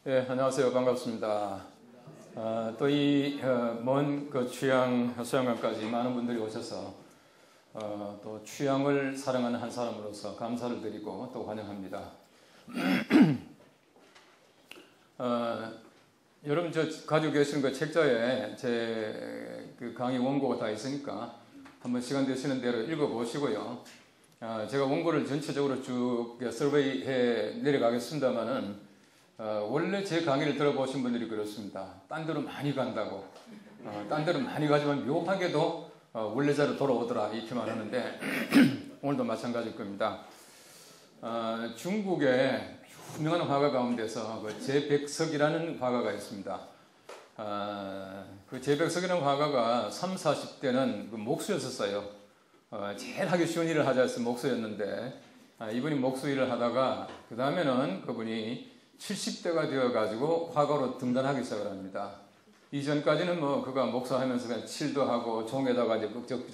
네, 안녕하세요. 반갑습니다. 또 이 먼 그 취향 수양관까지 많은 분들이 오셔서 또 취향을 사랑하는 한 사람으로서 감사를 드리고 또 환영합니다. 여러분 저 가지고 계시는 그 책자에 제 그 강의 원고가 다 있으니까 한번 시간 되시는 대로 읽어보시고요. 제가 원고를 전체적으로 쭉 서베이해 내려가겠습니다만은 원래 제 강의를 들어보신 분들이 그렇습니다. 딴 데로 많이 간다고. 딴 데로 많이 가지만 묘하게도 원래자로 돌아오더라 이렇게만 하는데 오늘도 마찬가지일 겁니다. 중국의 유명한 화가 가운데서 그 제백석이라는 화가가 있습니다. 그 제백석이라는 화가가 30, 40대는 그 목수였었어요. 제일 하기 쉬운 일을 하자 해서 목수였는데 이분이 목수 일을 하다가 그 다음에는 그분이 70대가 되어가지고 화가로 등단하기 시작을 합니다. 이전까지는 뭐 그가 목사하면서 그냥 칠도 하고 종에다가 이제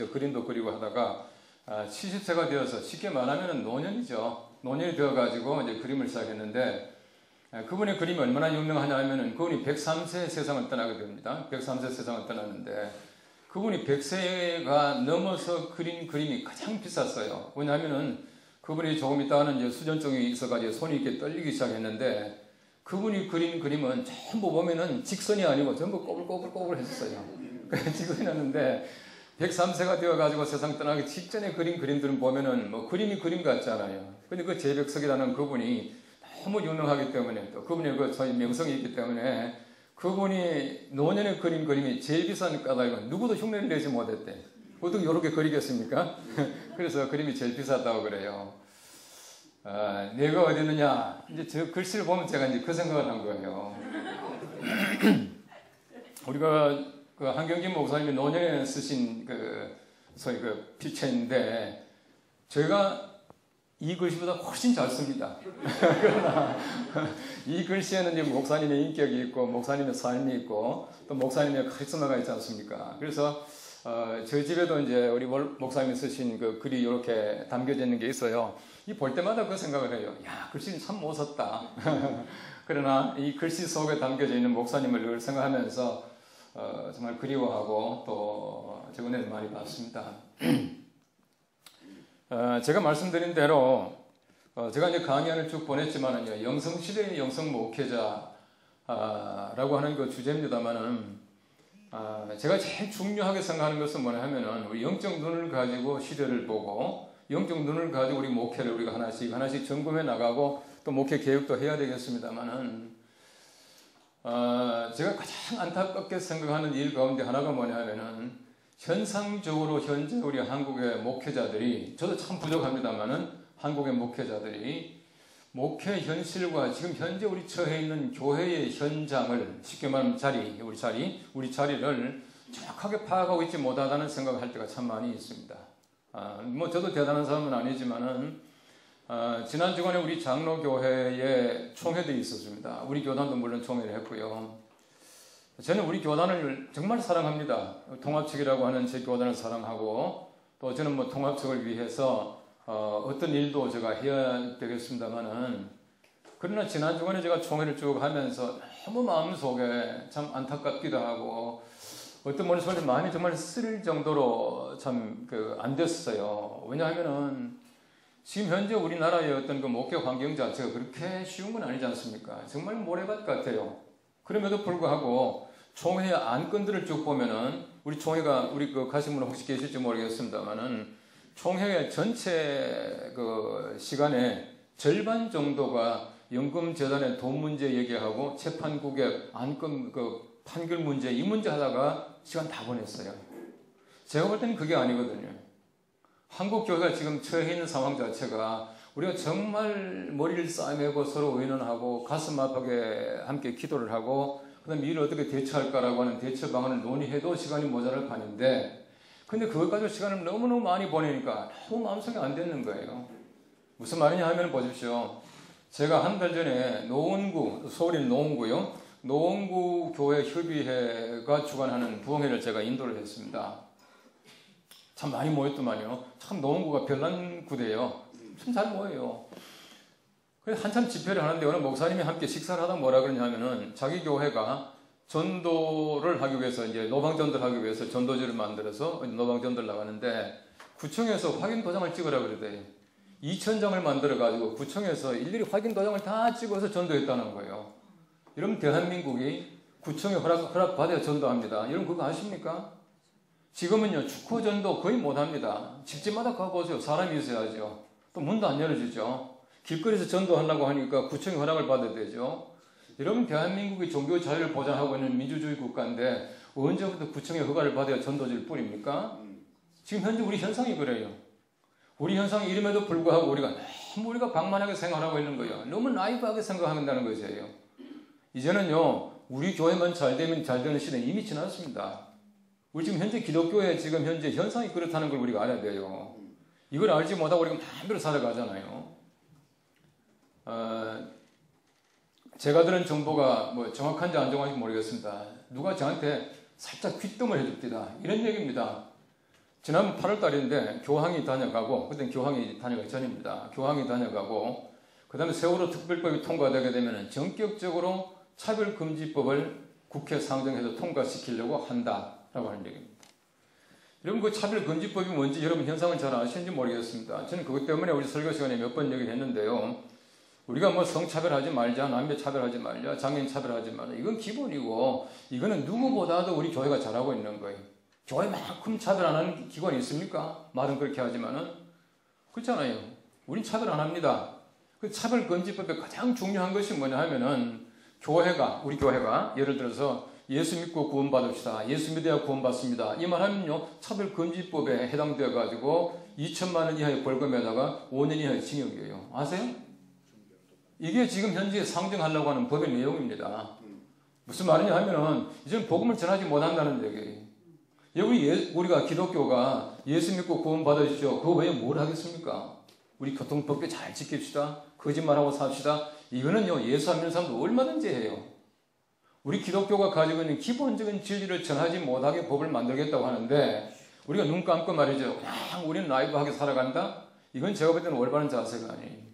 그림도 그리고 하다가 70세가 되어서 쉽게 말하면 노년이죠. 노년이 되어가지고 이제 그림을 시작했는데 그분의 그림이 얼마나 유명하냐 하면은 그분이 103세 세상을 떠나게 됩니다. 103세 세상을 떠나는데 그분이 100세가 넘어서 그린 그림이 가장 비쌌어요. 왜냐하면은 그분이 조금 있다가는 이제 수전증이 있어가지고 손이 이렇게 떨리기 시작했는데 그분이 그린 그림은 전부 보면은 직선이 아니고 전부 꼬불꼬불 했었어요. 직선이었는데 103세가 되어가지고 세상 떠나기 직전에 그린 그림들은 보면은 뭐 그림이 그림 같잖아요. 근데 그 제백석이라는 그분이 너무 유명하기 때문에 또 그분의 그 저희 명성이 있기 때문에 그분이 노년에 그린 그림이 제일 비싼 까닭은 누구도 흉내를 내지 못했대. 어떻게 이렇게 그리겠습니까? 그래서 그림이 제일 비쌌다고 그래요. 내가 어디 있느냐? 이제 저 글씨를 보면 제가 이제 그 생각을 한 거예요. 우리가 그 한경진 목사님이 노년에 쓰신 그 소위 그 필체인데 제가 이 글씨보다 훨씬 잘 씁니다. 그러나 이 글씨에는 이제 목사님의 인격이 있고 목사님의 삶이 있고 또 목사님의 카리스마가 있지 않습니까? 그래서 저희 집에도 이제 우리 목사님이 쓰신 그 글이 이렇게 담겨져 있는 게 있어요. 이 볼 때마다 그 생각을 해요. 야, 글씨는 참 못 썼다. 그러나 이 글씨 속에 담겨져 있는 목사님을 늘 생각하면서 정말 그리워하고 또 최근에 많이 봤습니다. 제가 말씀드린 대로 제가 이제 강연을 쭉 보냈지만은요, 영성시대의 영성 목회자라고 하는 그 주제입니다만은 제가 제일 중요하게 생각하는 것은 뭐냐 하면은 우리 영적 눈을 가지고 시대를 보고 영적 눈을 가지고 우리 목회를 우리가 하나씩 점검해 나가고 또 목회 개혁도 해야 되겠습니다만은 제가 가장 안타깝게 생각하는 일 가운데 하나가 뭐냐 하면은 현상적으로 현재 우리 한국의 목회자들이 저도 참 부족합니다만은 한국의 목회자들이 목회 현실과 지금 현재 우리 처해 있는 교회의 현장을 쉽게 말하면 우리 자리를 정확하게 파악하고 있지 못하다는 생각을 할 때가 참 많이 있습니다. 뭐 저도 대단한 사람은 아니지만은 지난 주간에 우리 장로교회에 총회들이 있었습니다. 우리 교단도 물론 총회를 했고요. 저는 우리 교단을 정말 사랑합니다. 통합측이라고 하는 제 교단을 사랑하고 또 저는 뭐 통합측을 위해서 어떤 일도 제가 해야 되겠습니다만은 그러나 지난 주간에 제가 총회를 쭉 하면서 너무 마음속에 참 안타깝기도 하고 어떤 머릿속에 많이 정말 쓰릴 정도로 참 안 됐어요. 왜냐하면은 지금 현재 우리나라의 어떤 그 목회 환경 자체가 그렇게 쉬운 건 아니지 않습니까? 정말 모래밭 같아요. 그럼에도 불구하고 총회 안건들을 쭉 보면은 우리 총회가 우리 그 가신 분 혹시 계실지 모르겠습니다만은 총회 전체 그 시간에 절반 정도가 연금재단의 돈 문제 얘기하고 재판국의 안건 그 판결 문제 이 문제 하다가 시간 다 보냈어요. 제가 볼 때는 그게 아니거든요. 한국 교회가 지금 처해 있는 상황 자체가 우리가 정말 머리를 싸매고 서로 의논하고 가슴 아프게 함께 기도를 하고 그다음에 이를 어떻게 대처할까라고 하는 대처 방안을 논의해도 시간이 모자랄 판인데 근데 그것 가지고 시간을 너무너무 많이 보내니까 너무 마음속에 안 드는 거예요. 무슨 말이냐 하면 보십시오. 제가 한 달 전에 노원구, 서울인 노원구요. 노원구 교회 협의회가 주관하는 부흥회를 제가 인도를 했습니다. 참 많이 모였더만요. 참 노원구가 별난 구대예요. 참 잘 모여요. 그래서 한참 집회를 하는데 어느 목사님이 함께 식사를 하다 뭐라 그러냐면은 자기 교회가 전도를 하기 위해서 이제 노방전도를 하기 위해서 전도지를 만들어서 노방전도를 나가는데 구청에서 확인 도장을 찍으라 그러대요. 2,000장을 만들어 가지고 구청에서 일일이 확인 도장을 다 찍어서 전도했다는 거예요. 여러분 대한민국이 구청에 허락 받아야 전도합니다. 여러분 그거 아십니까? 지금은요 축구 전도 거의 못합니다. 집집마다 가보세요. 사람이 있어야죠. 또 문도 안 열어주죠. 길거리에서 전도하려고 하니까 구청에 허락을 받아야 되죠. 여러분 대한민국이 종교 자유를 보장하고 있는 민주주의 국가인데 언제부터 구청에 허가를 받아야 전도질 뿐입니까? 지금 현재 우리 현상이 그래요. 우리 현상이 이름에도 불구하고 우리가 방만하게 생활하고 있는 거예요. 너무 나이브하게 생각한다는 것이에요. 이제는요 우리 교회만 잘 되면 잘 되는 시대는 이미 지났습니다. 우리 지금 현재 기독교의 지금 현재 현상이 그렇다는 걸 우리가 알아야 돼요. 이걸 알지 못하고 우리가 마음대로 살아가잖아요. 제가 들은 정보가 뭐 정확한지 안 정확한지 모르겠습니다. 누가 저한테 살짝 귀뜸을 해줍니다. 이런 얘기입니다. 지난 8월 달인데 교황이 다녀가고, 그때는 교황이 다녀가기 전입니다. 교황이 다녀가고, 그 다음에 세월호 특별법이 통과되게 되면 전격적으로 차별금지법을 국회 상정해서 통과시키려고 한다라고 하는 얘기입니다. 여러분 그 차별금지법이 뭔지 여러분 현상을 잘 아시는지 모르겠습니다. 저는 그것 때문에 우리 설교 시간에 몇 번 얘기를 했는데요. 우리가 뭐 성차별하지 말자, 남녀 차별하지 말자, 장애인 차별하지 말자. 이건 기본이고 이거는 누구보다도 우리 교회가 잘하고 있는 거예요. 교회만큼 차별 안 하는 기관이 있습니까? 말은 그렇게 하지만은 그렇잖아요. 우린 차별 안 합니다. 그 차별금지법의 가장 중요한 것이 뭐냐 하면은 우리 교회가 예를 들어서 예수 믿고 구원받읍시다. 예수 믿어야 구원받습니다. 이 말하면요 차별금지법에 해당되어 가지고 2천만 원 이하의 벌금에다가 5년 이하의 징역이에요. 아세요? 이게 지금 현재 상정하려고 하는 법의 내용입니다. 무슨 말이냐 하면은 이제는 복음을 전하지 못한다는 얘기예요. 우리가 기독교가 예수 믿고 구원받으시죠. 그거 외에 뭘 하겠습니까? 우리 교통법규 잘 지킵시다. 거짓말하고 삽시다. 이거는요 예수 안 믿는 사람도 얼마든지 해요. 우리 기독교가 가지고 있는 기본적인 진리를 전하지 못하게 법을 만들겠다고 하는데 우리가 눈 감고 말이죠. 그냥 우리는 라이브하게 살아간다? 이건 제가 볼 때는 올바른 자세가 아니에요.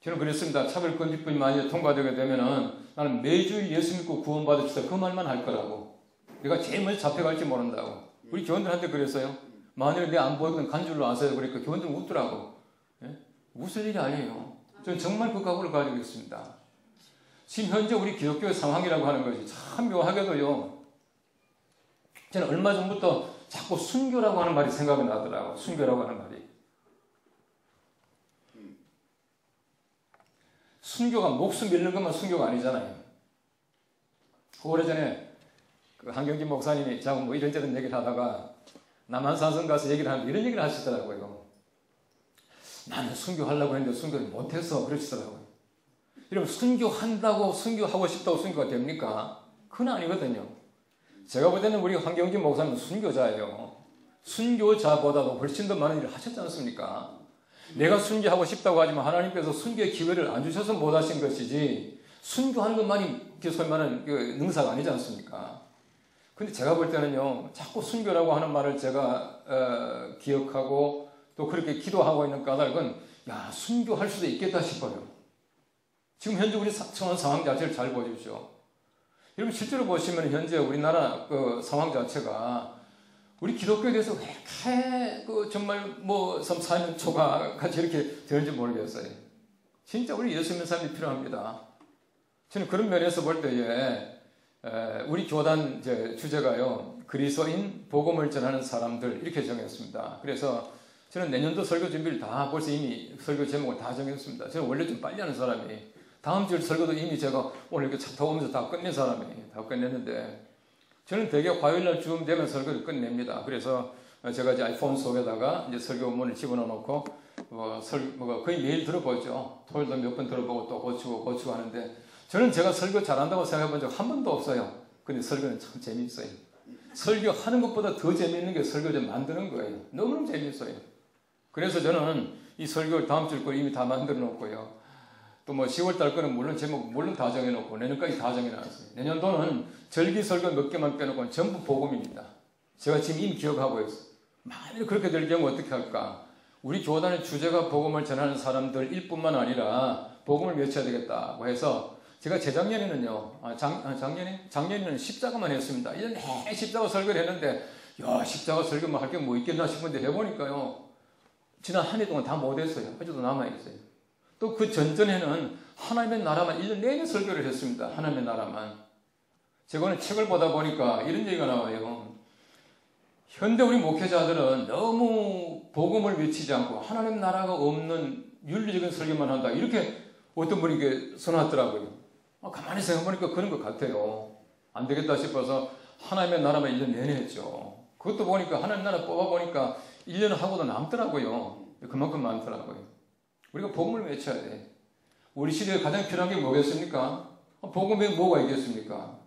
저는 그랬습니다. 차별금지법이 만약에 통과되게 되면은 나는 매주 예수 믿고 구원받읍시다. 그 말만 할 거라고. 내가 제일 먼저 잡혀갈지 모른다고. 우리 교원들한테 그랬어요. 만약에 내 안 보이거든 간 줄로 아세요. 그러니까 교원들은 웃더라고. 예? 웃을 일이 아니에요. 저는 정말 그 각오를 가지고 있습니다. 지금 현재 우리 기독교의 상황이라고 하는 것이 참 묘하게도요. 저는 얼마 전부터 자꾸 순교라고 하는 말이 생각이 나더라고요. 순교라고 하는 말이. 순교가 목숨 잃는 것만 순교가 아니잖아요. 오래전에 그 한경진 목사님이 자꾸 뭐 이런저런 얘기를 하다가 남한산성 가서 얘기를 하는데 이런 얘기를 하시더라고요. 나는 순교하려고 했는데 순교를 못해서 그러시더라고요. 여러분 순교한다고 순교하고 싶다고 순교가 됩니까? 그건 아니거든요. 제가 볼 때는 우리 한경진 목사님은 순교자예요. 순교자보다도 훨씬 더 많은 일을 하셨지 않습니까? 내가 순교하고 싶다고 하지만 하나님께서 순교의 기회를 안 주셔서 못 하신 것이지 순교하는 것만이 소위 말하는 능사가 아니지 않습니까? 근데 제가 볼 때는요 자꾸 순교라고 하는 말을 제가 기억하고 또 그렇게 기도하고 있는 까닭은 야 순교할 수도 있겠다 싶어요. 지금 현재 우리 처한 상황 자체를 잘 보십시오. 여러분 실제로 보시면 현재 우리나라 그 상황 자체가 우리 기독교에 대해서 왜 이렇게 정말 뭐 3, 4년 초가 같이 이렇게 되는지 모르겠어요. 진짜 우리 예수 믿는 사람이 필요합니다. 저는 그런 면에서 볼 때에 우리 교단 주제가요 그리스도인 복음을 전하는 사람들 이렇게 정했습니다. 그래서 저는 내년도 설교 준비를 다 벌써 이미 설교 제목을 다 정했습니다. 저는 원래 좀 빨리 하는 사람이 다음 주 설교도 이미 제가 오늘 이렇게 차 타고 오면서 다 끝낸 사람이에요. 다 끝냈는데 저는 대개 화요일날 즈음 되면 설교를 끝냅니다. 그래서 제가 이제 아이폰 속에다가 이제 설교문을 집어넣어 놓고 거의 매일 들어보죠. 토요일도 몇 번 들어보고 또 고치고 하는데 저는 제가 설교 잘한다고 생각해 본 적 한 번도 없어요. 근데 설교는 참 재미있어요. 설교하는 것보다 더 재미있는 게 설교를 만드는 거예요. 너무너무 재미있어요. 그래서 저는 이 설교를 다음 주 걸 이미 다 만들어 놓고요. 또 뭐 10월달 거는 물론 제목 다 정해놓고 내년까지 다 정해놨어요. 내년도는 절기 설교 몇 개만 빼놓고 전부 복음입니다. 제가 지금 이미 기억하고 있어요. 만약 그렇게 될 경우 어떻게 할까? 우리 교단의 주제가 복음을 전하는 사람들일 뿐만 아니라 복음을 외쳐야 되겠다고 해서 제가 재작년에는요, 작년에는 십자가만 했습니다. 1년 내내 십자가 설교를 했는데, 야, 십자가 설교만 할 게 뭐 있겠나 싶은데 해보니까요, 지난 한 해 동안 다 못했어요. 아직도 남아있어요. 또 그 전전에는 하나님의 나라만 1년 내내 설교를 했습니다. 하나님의 나라만. 제가 오늘 책을 보다 보니까 이런 얘기가 나와요. 현대 우리 목회자들은 너무 복음을 외치지 않고 하나님 나라가 없는 윤리적인 설교만 한다. 이렇게 어떤 분이 이게 써놨더라고요. 가만히 생각해보니까 그런 것 같아요. 안 되겠다 싶어서 하나님의 나라만 1년 내내 했죠. 그것도 보니까 하나님 나라 뽑아보니까 1년 하고도 남더라고요. 그만큼 많더라고요. 우리가 복음을 외쳐야 돼. 우리 시대에 가장 필요한 게 뭐겠습니까? 복음에 뭐가 있겠습니까?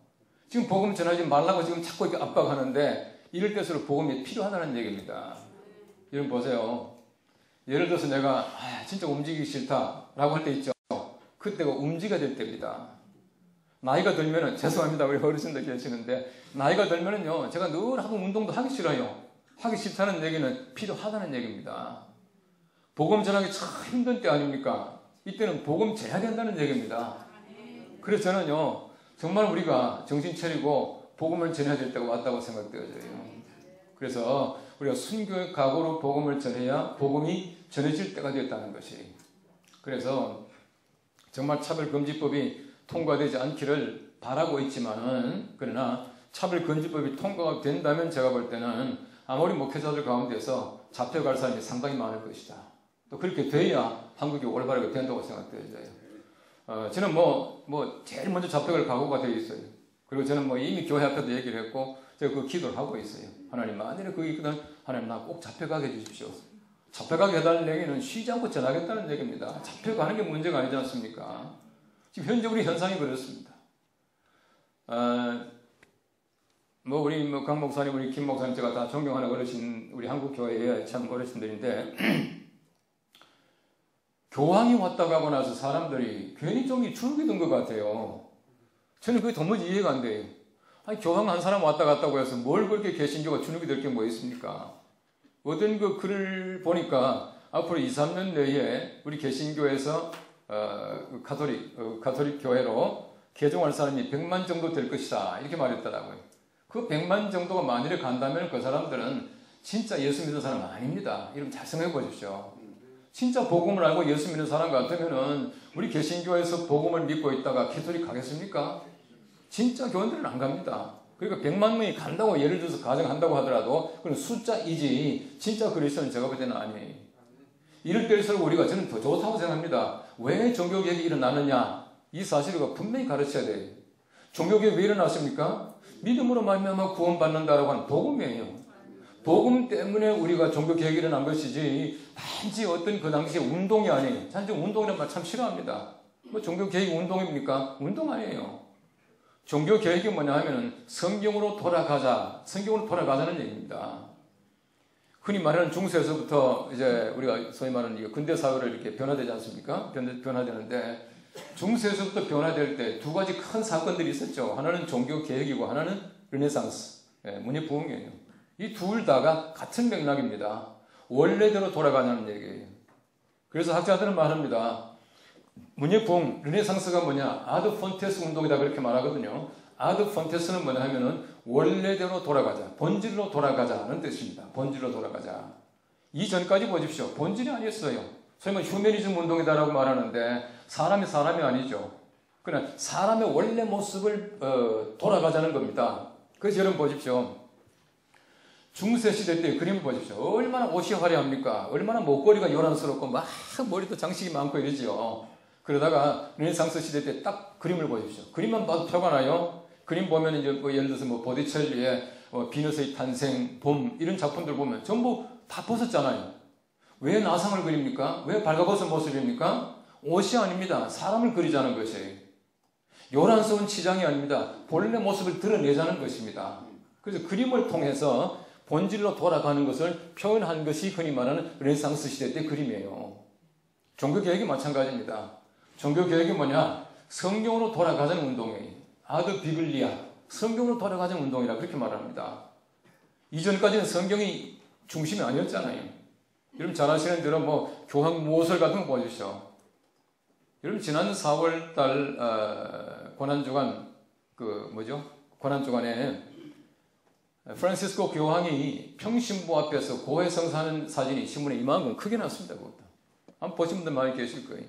지금 복음 전하지 말라고 지금 자꾸 이렇게 압박하는데 이럴 때일수록 복음이 필요하다는 얘기입니다. 여러분 보세요. 예를 들어서 내가 진짜 움직이기 싫다라고 할 때 있죠. 그때가 움직여야 될 때입니다. 나이가 들면은, 죄송합니다. 우리 어르신들 계시는데, 나이가 들면은요, 제가 늘 하고 운동도 하기 싫어요. 하기 싫다는 얘기는 필요하다는 얘기입니다. 복음 전하기 참 힘든 때 아닙니까? 이때는 복음 전해야 된다는 얘기입니다. 그래서 저는요, 정말 우리가 정신 차리고 복음을 전해야 될 때가 왔다고 생각되어져요. 그래서 우리가 순교의 각오로 복음을 전해야 복음이 전해질 때가 되었다는 것이. 그래서 정말 차별금지법이 통과되지 않기를 바라고 있지만은, 그러나 차별금지법이 통과가 된다면 제가 볼 때는 아무리 목회자들 가운데서 잡혀갈 사람이 상당히 많을 것이다. 또 그렇게 돼야 한국이 올바르게 된다고 생각되어져요. 저는 제일 먼저 잡혀갈 각오가 되어 있어요. 그리고 저는 이미 교회 앞에도 얘기를 했고, 제가 그 기도를 하고 있어요. 하나님, 만일에 그게 있거든, 하나님, 나 꼭 잡혀가게 해주십시오. 잡혀가게 해달라는 얘기는 쉬지 않고 전하겠다는 얘기입니다. 잡혀가는 게 문제가 아니지 않습니까? 지금 현재 우리 현상이 그렇습니다. 우리 강 목사님, 우리 김 목사님, 제가 다 존경하는 어르신, 우리 한국 교회의 참 어르신들인데, 교황이 왔다 가고 나서 사람들이 괜히 좀 주눅이 든 것 같아요. 저는 그게 도무지 이해가 안 돼요. 아니, 교황 한 사람 왔다 갔다고 해서 뭘 그렇게 개신교가 주눅이 들 게 뭐 있습니까? 어떤 그 글을 보니까 앞으로 2, 3년 내에 우리 개신교에서 가톨릭 교회로 개종할 사람이 100만 정도 될 것이다. 이렇게 말했더라고요. 그 100만 정도가 만일에 간다면 그 사람들은 진짜 예수 믿는 사람 아닙니다. 여러분 잘 생각해 보십시오. 진짜 복음을 알고 예수 믿는 사람 같으면은 우리 개신교에서 복음을 믿고 있다가 가톨릭 가겠습니까? 진짜 교원들은 안 갑니다. 그러니까 100만 명이 간다고 예를 들어서 가정한다고 하더라도 그건 숫자이지 진짜 그리스도는 제가 볼 때는 아니에요. 이럴 때일수록 우리가 저는 더 좋다고 생각합니다. 왜 종교개혁이 일어나느냐? 이 사실을 분명히 가르쳐야 돼요. 종교개혁이 왜 일어났습니까? 믿음으로 말미암아 구원받는다라고 하는 복음이에요. 복음 때문에 우리가 종교개혁이 일어난 것이지 단지 어떤 그 당시에 운동이 아니에요. 단지 운동이라는 말 참 싫어합니다. 종교개혁이 운동입니까? 운동 아니에요. 종교개혁이 뭐냐 하면은 성경으로 돌아가자. 성경으로 돌아가자는 얘기입니다. 흔히 말하는 중세에서부터 이제 우리가 소위 말하는 근대사회를 이렇게 변화되지 않습니까? 변화되는데 중세에서부터 변화될 때 두 가지 큰 사건들이 있었죠. 하나는 종교개혁이고 하나는 르네상스, 문예부흥이에요. 이 둘 다가 같은 맥락입니다. 원래대로 돌아가냐는 얘기예요. 그래서 학자들은 말합니다. 문예부흥, 르네상스가 뭐냐? 아드 폰테스 운동이다 그렇게 말하거든요. 아드 폰테스는 뭐냐 하면은 원래대로 돌아가자, 본질로 돌아가자는 뜻입니다. 본질로 돌아가자. 이전까지 보십시오. 본질이 아니었어요. 소위 말해 휴머니즘 운동이다라고 말하는데 사람이 아니죠. 그러나 사람의 원래 모습을 돌아가자는 겁니다. 그래서 여러분 보십시오. 중세시대 때 그림을 보십시오. 얼마나 옷이 화려합니까? 얼마나 목걸이가 요란스럽고 막 머리도 장식이 많고 이러지요. 그러다가 르네상스 시대 때 딱 그림을 보십시오. 그림만 봐도 표가 나요. 그림 보면 이제 예를 들어서 보티첼리의 비너스의 탄생, 봄 이런 작품들 보면 전부 다 벗었잖아요. 왜 나상을 그립니까? 왜 발가벗은 모습입니까? 옷이 아닙니다. 사람을 그리자는 것이에요. 요란스러운 치장이 아닙니다. 본래 모습을 드러내자는 것입니다. 그래서 그림을 통해서 본질로 돌아가는 것을 표현한 것이 흔히 말하는 르네상스 시대 때 그림이에요. 종교개혁이 마찬가지입니다. 종교개혁이 뭐냐? 성경으로 돌아가자는 운동이에요. 아드 비블리아, 성경으로 돌아가자는 운동이라 그렇게 말합니다. 이전까지는 성경이 중심이 아니었잖아요. 여러분 잘 아시는 대로 뭐 교황 모술 같은 거 보여주시죠. 여러분 지난 4월 달 고난주간 고난주간에 프란시스코 교황이 평신부 앞에서 고해 성사하는 사진이 신문에 이만큼 크게 났습니다. 그것도 한번 보신 분들 많이 계실 거예요.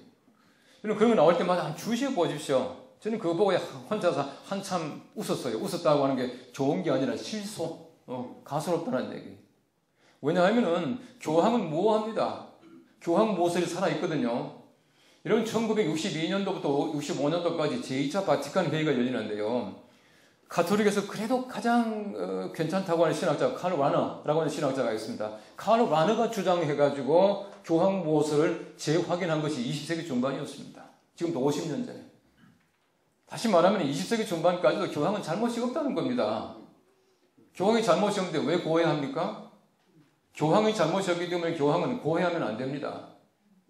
여러분 그런 거 나올 때마다 한 주시해 보십시오. 저는 그거 보고 혼자서 한참 웃었어요. 웃었다고 하는 게 좋은 게 아니라 실소, 가소롭다는 얘기. 왜냐하면은 교황은 모호합니다. 교황 모습이 살아있거든요. 여러분 1962년도부터 65년도까지 제2차 바티칸 회의가 열리는데요. 가톨릭에서 그래도 가장 괜찮다고 하는 신학자가 칼 와너라고 하는 신학자가 있습니다. 칼 와너가 주장해가지고 교황 모습을 재확인한 것이 20세기 중반이었습니다. 지금도 50년 전에. 다시 말하면 20세기 중반까지도 교황은 잘못이 없다는 겁니다. 교황이 잘못이 없는데 왜 고해합니까? 교황이 잘못이 없기 때문에 교황은 고해하면 안 됩니다.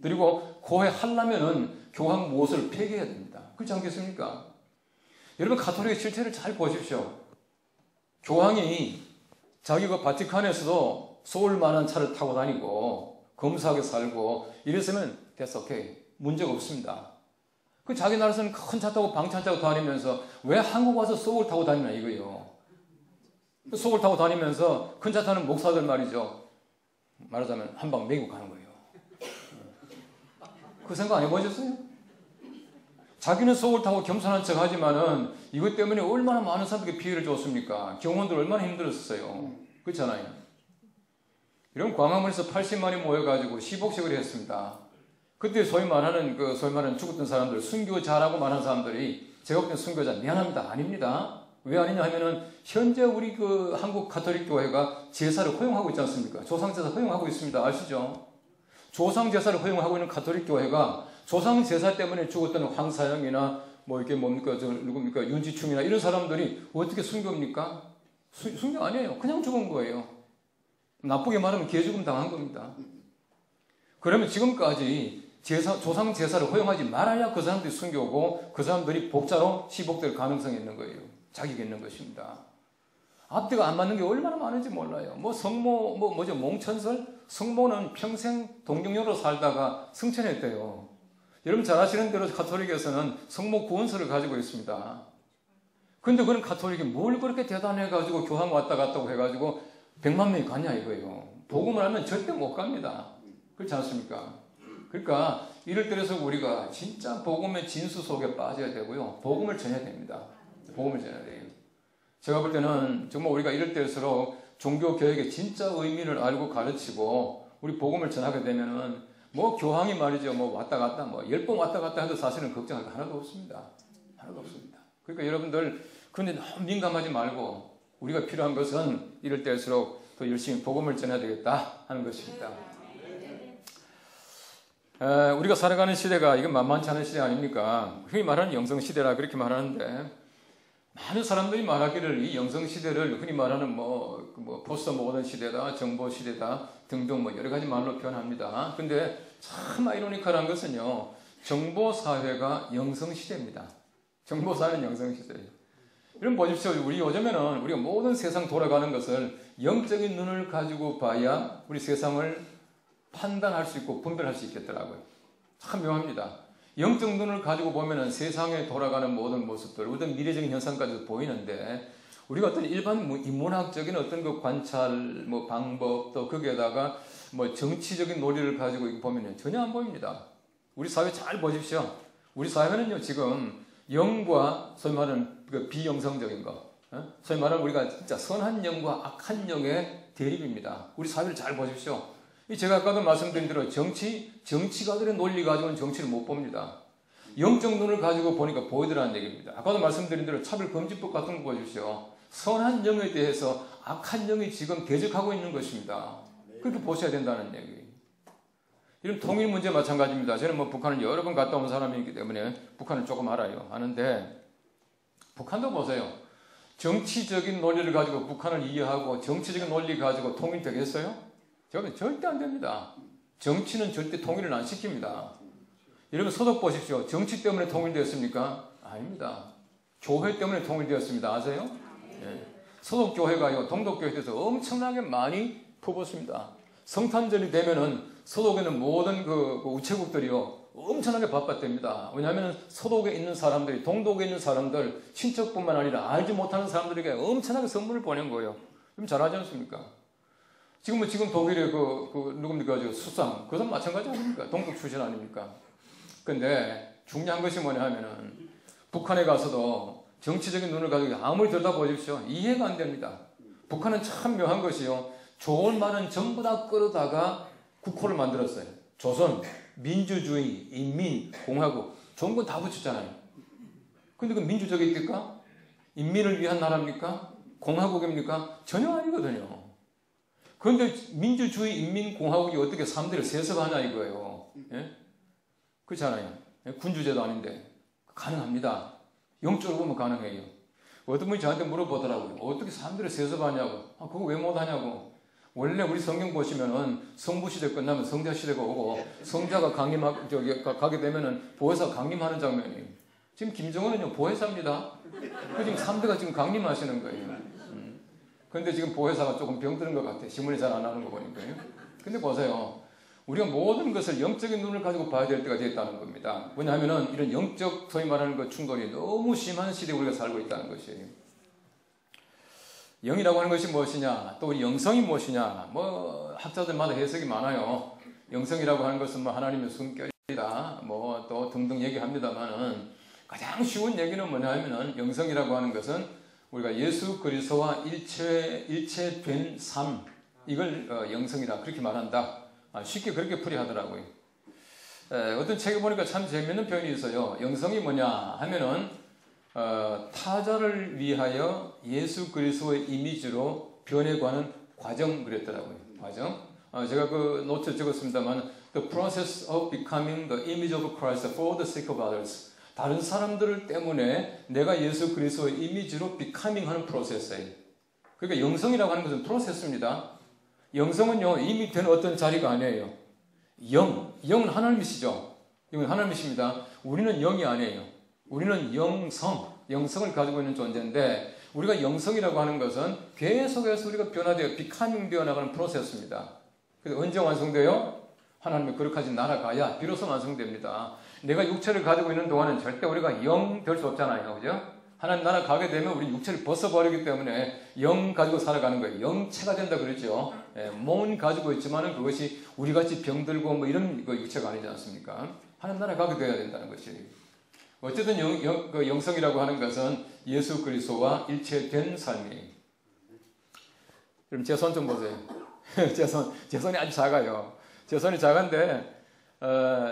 그리고 고해하려면은 교황 모습을 폐기해야 됩니다. 그렇지 않겠습니까? 여러분 가톨릭의 실체를 잘 보십시오. 교황이 자기가 바티칸에서도 쏠 만한 차를 타고 다니고 검소하게 살고 이랬으면 됐어, 오케이. 문제가 없습니다. 그 자기 나라에서는 큰 차 타고 방찬 타고 다니면서 왜 한국 와서 소울 타고 다니나 이거예요. 소울 타고 다니면서 큰 차 타는 목사들 말이죠. 말하자면 한 방 매고 가는 거예요. 그 생각 안 해보셨어요? 자기는 소울 타고 겸손한 척 하지만은 이것 때문에 얼마나 많은 사람들에게 피해를 줬습니까? 경호원들 얼마나 힘들었어요. 그렇잖아요. 이런 광화문에서 80만이 모여가지고 시복식을 했습니다. 그때 소위 말하는 죽었던 사람들, 순교 잘하고 말하는 사람들이 제가 볼 때 순교자 미안합니다. 아닙니다. 왜 아니냐 하면은 현재 우리 한국 가톨릭 교회가 제사를 허용하고 있지 않습니까? 조상제사 허용하고 있습니다. 아시죠? 조상제사를 허용하고 있는 가톨릭 교회가 조상제사 때문에 죽었던 황사영이나 누굽니까? 윤지충이나 이런 사람들이 어떻게 순교입니까? 순교 아니에요. 그냥 죽은 거예요. 나쁘게 말하면 개죽음 당한 겁니다. 그러면 지금까지 조상제사를 허용하지 말아야 그 사람들이 순교고 그 사람들이 복자로 시복될 가능성이 있는 거예요. 자격이 있는 것입니다. 앞뒤가 안 맞는 게 얼마나 많은지 몰라요. 성모, 몽천설? 성모는 평생 동경녀로 살다가 승천했대요. 여러분 잘 아시는 대로 가톨릭에서는 성모 구원서를 가지고 있습니다. 근데 그런 가톨릭이 뭘 그렇게 대단해가지고 교황 왔다 갔다고 해가지고 100만 명이 가냐 이거예요. 복음을 하면 절대 못 갑니다. 그렇지 않습니까? 그러니까 이럴 때에서 우리가 진짜 복음의 진수 속에 빠져야 되고요. 복음을 전해야 됩니다. 복음을 전해야 돼요. 제가 볼 때는 정말 우리가 이럴 때일수록 종교개혁의 진짜 의미를 알고 가르치고 우리 복음을 전하게 되면은 교황이 말이죠. 왔다 갔다 10번 왔다 갔다 해도 사실은 걱정할 거 하나도 없습니다. 하나도 없습니다. 그러니까 여러분들 그런데 너무 민감하지 말고 우리가 필요한 것은 이럴 때일수록 더 열심히 복음을 전해야 되겠다 하는 것입니다. 우리가 살아가는 시대가 이건 만만치 않은 시대 아닙니까? 흔히 말하는 영성시대라 그렇게 말하는데 많은 사람들이 말하기를 이 영성시대를 흔히 말하는 포스트 모던 시대다, 정보시대다 등등 여러 가지 말로 표현합니다. 근데 참 아이러니컬한 것은요, 정보사회가 영성시대입니다. 정보사회는 영성시대예요. 여러분 보십시오. 우리 요즘에는 우리가 모든 세상 돌아가는 것을 영적인 눈을 가지고 봐야 우리 세상을 판단할 수 있고 분별할 수 있겠더라고요. 참 묘합니다. 영적 눈을 가지고 보면은 세상에 돌아가는 모든 모습들, 어떤 미래적인 현상까지도 보이는데 우리가 어떤 일반 인문학적인 어떤 그 관찰, 방법, 또 거기에다가 정치적인 논리를 가지고 보면은 전혀 안 보입니다. 우리 사회 잘 보십시오. 우리 사회는요 지금 영과 소위 말하는 그 비영성적인 거, 소위 말하는 우리가 진짜 선한 영과 악한 영의 대립입니다. 우리 사회를 잘 보십시오. 제가 아까도 말씀드린 대로 정치가들의 논리 가지고는 정치를 못 봅니다. 영적 눈을 가지고 보니까 보이더라는 얘기입니다. 아까도 말씀드린 대로 차별금지법 같은 거 보십시오. 선한 영에 대해서 악한 영이 지금 대적하고 있는 것입니다. 그렇게 보셔야 된다는 얘기. 이런 통일 문제 마찬가지입니다. 저는 북한을 여러 번 갔다 온 사람이기 때문에 북한을 조금 알아요. 아는데 북한도 보세요. 정치적인 논리를 가지고 북한을 이해하고 정치적인 논리 가지고 통일되겠어요? 저는 절대 안 됩니다. 정치는 절대 통일을 안 시킵니다. 여러분 소득 보십시오. 정치 때문에 통일되었습니까? 아닙니다. 교회 때문에 통일되었습니다. 아세요? 네. 소득교회가 동독교회에 대해서 엄청나게 많이 퍼붓습니다. 성탄절이 되면은 서독에 있는 모든 그 우체국들이요 엄청나게 바빴답니다. 왜냐하면 서독에 있는 사람들이, 동독에 있는 사람들, 친척뿐만 아니라 알지 못하는 사람들에게 엄청나게 선물을 보낸 거예요. 좀 잘하지 않습니까? 지금 독일의 누굽니까? 수상. 그것은 마찬가지 아닙니까? 동독 출신 아닙니까? 근데 중요한 것이 뭐냐 하면은 북한에 가서도 정치적인 눈을 가지고 아무리 들여다보십시오. 이해가 안 됩니다. 북한은 참 묘한 것이요. 좋은 말은 전부 다 끌어다가 국호를 만들었어요. 조선, 민주주의, 인민, 공화국. 좋은 건 다 붙였잖아요. 근데 그 민주적이 있을까? 인민을 위한 나라입니까? 공화국입니까? 전혀 아니거든요. 그런데 민주주의, 인민, 공화국이 어떻게 3대를 세습하냐 이거예요. 예? 그렇잖아요. 군주제도 아닌데. 가능합니다. 영적으로 보면 가능해요. 어떤 분이 저한테 물어보더라고요. 어떻게 3대를 세습하냐고. 그거 왜 못하냐고. 원래 우리 성경 보시면은 성부시대 끝나면 성자시대가 오고 성자가 가게 되면은 보혜사가 강림하는 장면이에요. 지금 김정은은요 보혜사입니다. 지금 3대가 지금 강림하시는 거예요. 그런데 지금 보혜사가 조금 병드는 것 같아요. 신문이 잘 안 하는 거 보니까요. 근데 보세요. 우리가 모든 것을 영적인 눈을 가지고 봐야 될 때가 됐다는 겁니다. 왜냐하면은 이런 영적 소위 말하는 그 충돌이 너무 심한 시대에 우리가 살고 있다는 것이에요. 영이라고 하는 것이 무엇이냐, 또 우리 영성이 무엇이냐, 학자들마다 해석이 많아요. 영성이라고 하는 것은 하나님의 숨결이다, 또 등등 얘기합니다만은 가장 쉬운 얘기는 뭐냐 하면은 영성이라고 하는 것은 우리가 예수 그리스도와 일체된 삶, 이걸 영성이다 그렇게 말한다. 쉽게 그렇게 풀이하더라고요. 어떤 책에 보니까 참 재미있는 표현이 있어요. 영성이 뭐냐 하면은 타자를 위하여 예수 그리스도의 이미지로 변해가는 과정 그랬더라고요. 과정. 제가 그 노트에 적었습니다만 The process of becoming the image of Christ for the sake of others. 다른 사람들 때문에 내가 예수 그리스도의 이미지로 becoming 하는 프로세스예요. 그러니까 영성이라고 하는 것은 프로세스입니다. 영성은요 이미 된 어떤 자리가 아니에요. 영은 하나님이시죠. 영은 하나님이십니다. 우리는 영이 아니에요. 우리는 영성을 가지고 있는 존재인데 우리가 영성이라고 하는 것은 계속해서 우리가 변화되어 becoming 되어 나가는 프로세스입니다. 그래서 언제 완성돼요? 하나님의 거룩하신 나라가야 비로소 완성됩니다. 내가 육체를 가지고 있는 동안은 절대 우리가 영 될 수 없잖아요. 그죠? 하나님 나라 가게 되면 우리 육체를 벗어버리기 때문에 영 가지고 살아가는 거예요. 영체가 된다 그러죠. 몸은 가지고 있지만은 그것이 우리같이 병들고 이런 육체가 아니지 않습니까? 하나님 나라 가게 돼야 된다는 것이. 어쨌든 영성이라고 하는 것은 예수 그리스도와 일체된 삶이에요. 그럼 제 손 좀 보세요. 제 손이 아주 작아요. 제 손이 작은데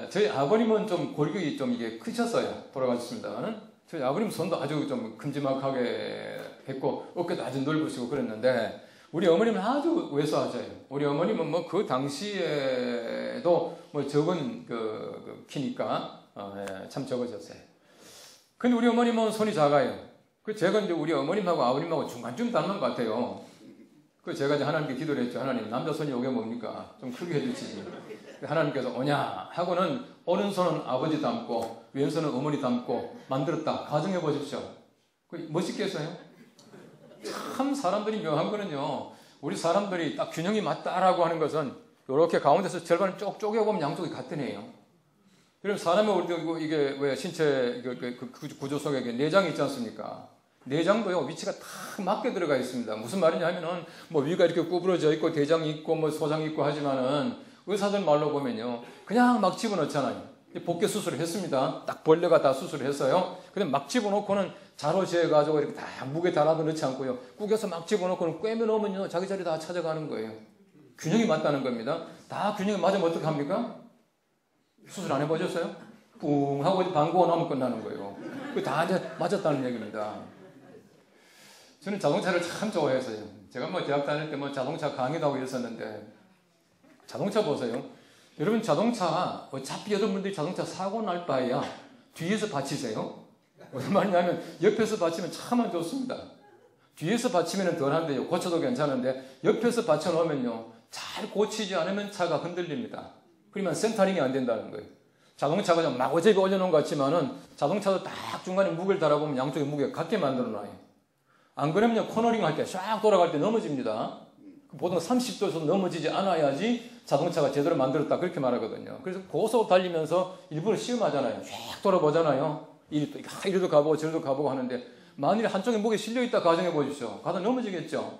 저희 아버님은 좀 골격이 좀 이게 크셨어요. 돌아가셨습니다만은 저희 아버님 손도 아주 좀 큼지막하게 했고 어깨도 아주 넓으시고 그랬는데 우리 어머님은 아주 왜소하셔요. 우리 어머님은 그 당시에도 적은 그 키니까 참 적으셨어요. 근데 우리 어머님은 손이 작아요. 제가 이제 우리 어머님하고 아버님하고 중간쯤 닮은 것 같아요. 제가 이제 하나님께 기도를 했죠. 하나님, 남자 손이 이게 뭡니까? 좀 크게 해주시지. 하나님께서 오냐 하고는 오른손은 아버지 닮고 왼손은 어머니 닮고 만들었다. 가정해 보십시오. 멋있겠어요? 참 사람들이 묘한 거는요. 우리 사람들이 딱 균형이 맞다라고 하는 것은 이렇게 가운데서 절반을 쪽 쪼개보면 양쪽이 같은 애예요. 그럼 사람의 우리 이게 왜 신체 그 구조 속에 내장이 있지 않습니까? 내장도요 위치가 딱 맞게 들어가 있습니다. 무슨 말이냐 하면은 위가 이렇게 구부러져 있고 대장이 있고 소장이 있고 하지만은 의사들 말로 보면요 그냥 막 집어넣잖아요. 복개 수술을 했습니다. 딱 벌레가 다 수술을 했어요. 근데 막 집어넣고는 자로 재가지고 이렇게 다 무게 달아도 넣지 않고요. 꾸겨서 막 집어넣고는 꿰매 놓으면요 자기 자리 다 찾아가는 거예요. 균형이 맞다는 겁니다. 다 균형이 맞으면 어떻게 합니까? 수술 안 해보셨어요? 뿡 하고 방구가 나오면 끝나는 거예요. 그게 다 이제 맞았다는 얘기입니다. 저는 자동차를 참 좋아했어요. 제가 대학 다닐 때 자동차 강의도 하고 이랬었는데 자동차 보세요. 여러분 자동차 어차피 여러분들이 자동차 사고 날 바에야 뒤에서 받치세요. 무슨 말이냐면 옆에서 받치면 참 안 좋습니다. 뒤에서 받치면 덜한데요. 고쳐도 괜찮은데 옆에서 받쳐놓으면요 잘 고치지 않으면 차가 흔들립니다. 그러면 센터링이 안 된다는 거예요. 자동차가 좀 마구잡이 올려놓은 것 같지만은 자동차도 딱 중간에 무게를 달아보면 양쪽에 무게가 같게 만들어놔요. 안 그러면 코너링 할 때 쫙 돌아갈 때 넘어집니다. 보통 30도에서 넘어지지 않아야지 자동차가 제대로 만들었다 그렇게 말하거든요. 그래서 고속 달리면서 일부러 시험하잖아요. 쫙 돌아보잖아요. 이리도 가보고 저리도 가보고 하는데 만일에 한쪽에 목에 실려있다 가정해 보십시오. 가다 넘어지겠죠.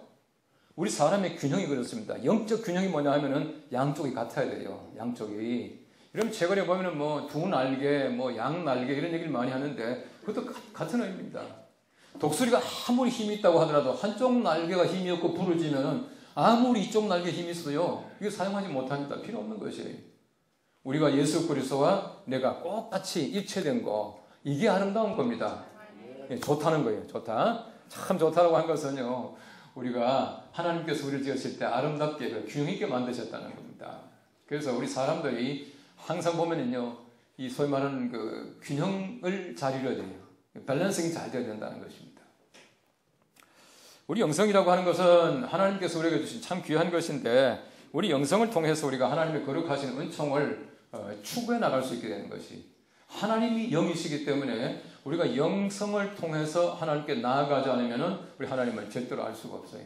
우리 사람의 균형이 그렇습니다. 영적 균형이 뭐냐 하면은 양쪽이 같아야 돼요. 양쪽이. 이러면 최근에 보면은 뭐 두 날개, 뭐 양 날개 이런 얘기를 많이 하는데 그것도 같은 의미입니다. 독수리가 아무리 힘이 있다고 하더라도 한쪽 날개가 힘이 없고 부러지면은 아무리 이쪽 날개에 힘이 있어도요, 이거 사용하지 못합니다. 필요 없는 것이에요. 우리가 예수 그리스도와 내가 꼭 같이 일체된 거, 이게 아름다운 겁니다. 좋다는 거예요. 좋다. 참 좋다라고 한 것은요, 우리가 하나님께서 우리를 지었을 때 아름답게 균형 있게 만드셨다는 겁니다. 그래서 우리 사람들이 항상 보면은요, 이 소위 말하는 그 균형을 잘 이뤄야 돼요. 밸런싱이 잘 돼야 된다는 것입니다. 우리 영성이라고 하는 것은 하나님께서 우리에게 주신 참 귀한 것인데, 우리 영성을 통해서 우리가 하나님의 거룩하신 은총을 추구해 나갈 수 있게 되는 것이, 하나님이 영이시기 때문에 우리가 영성을 통해서 하나님께 나아가지 않으면 우리 하나님을 절대로 알 수가 없어요.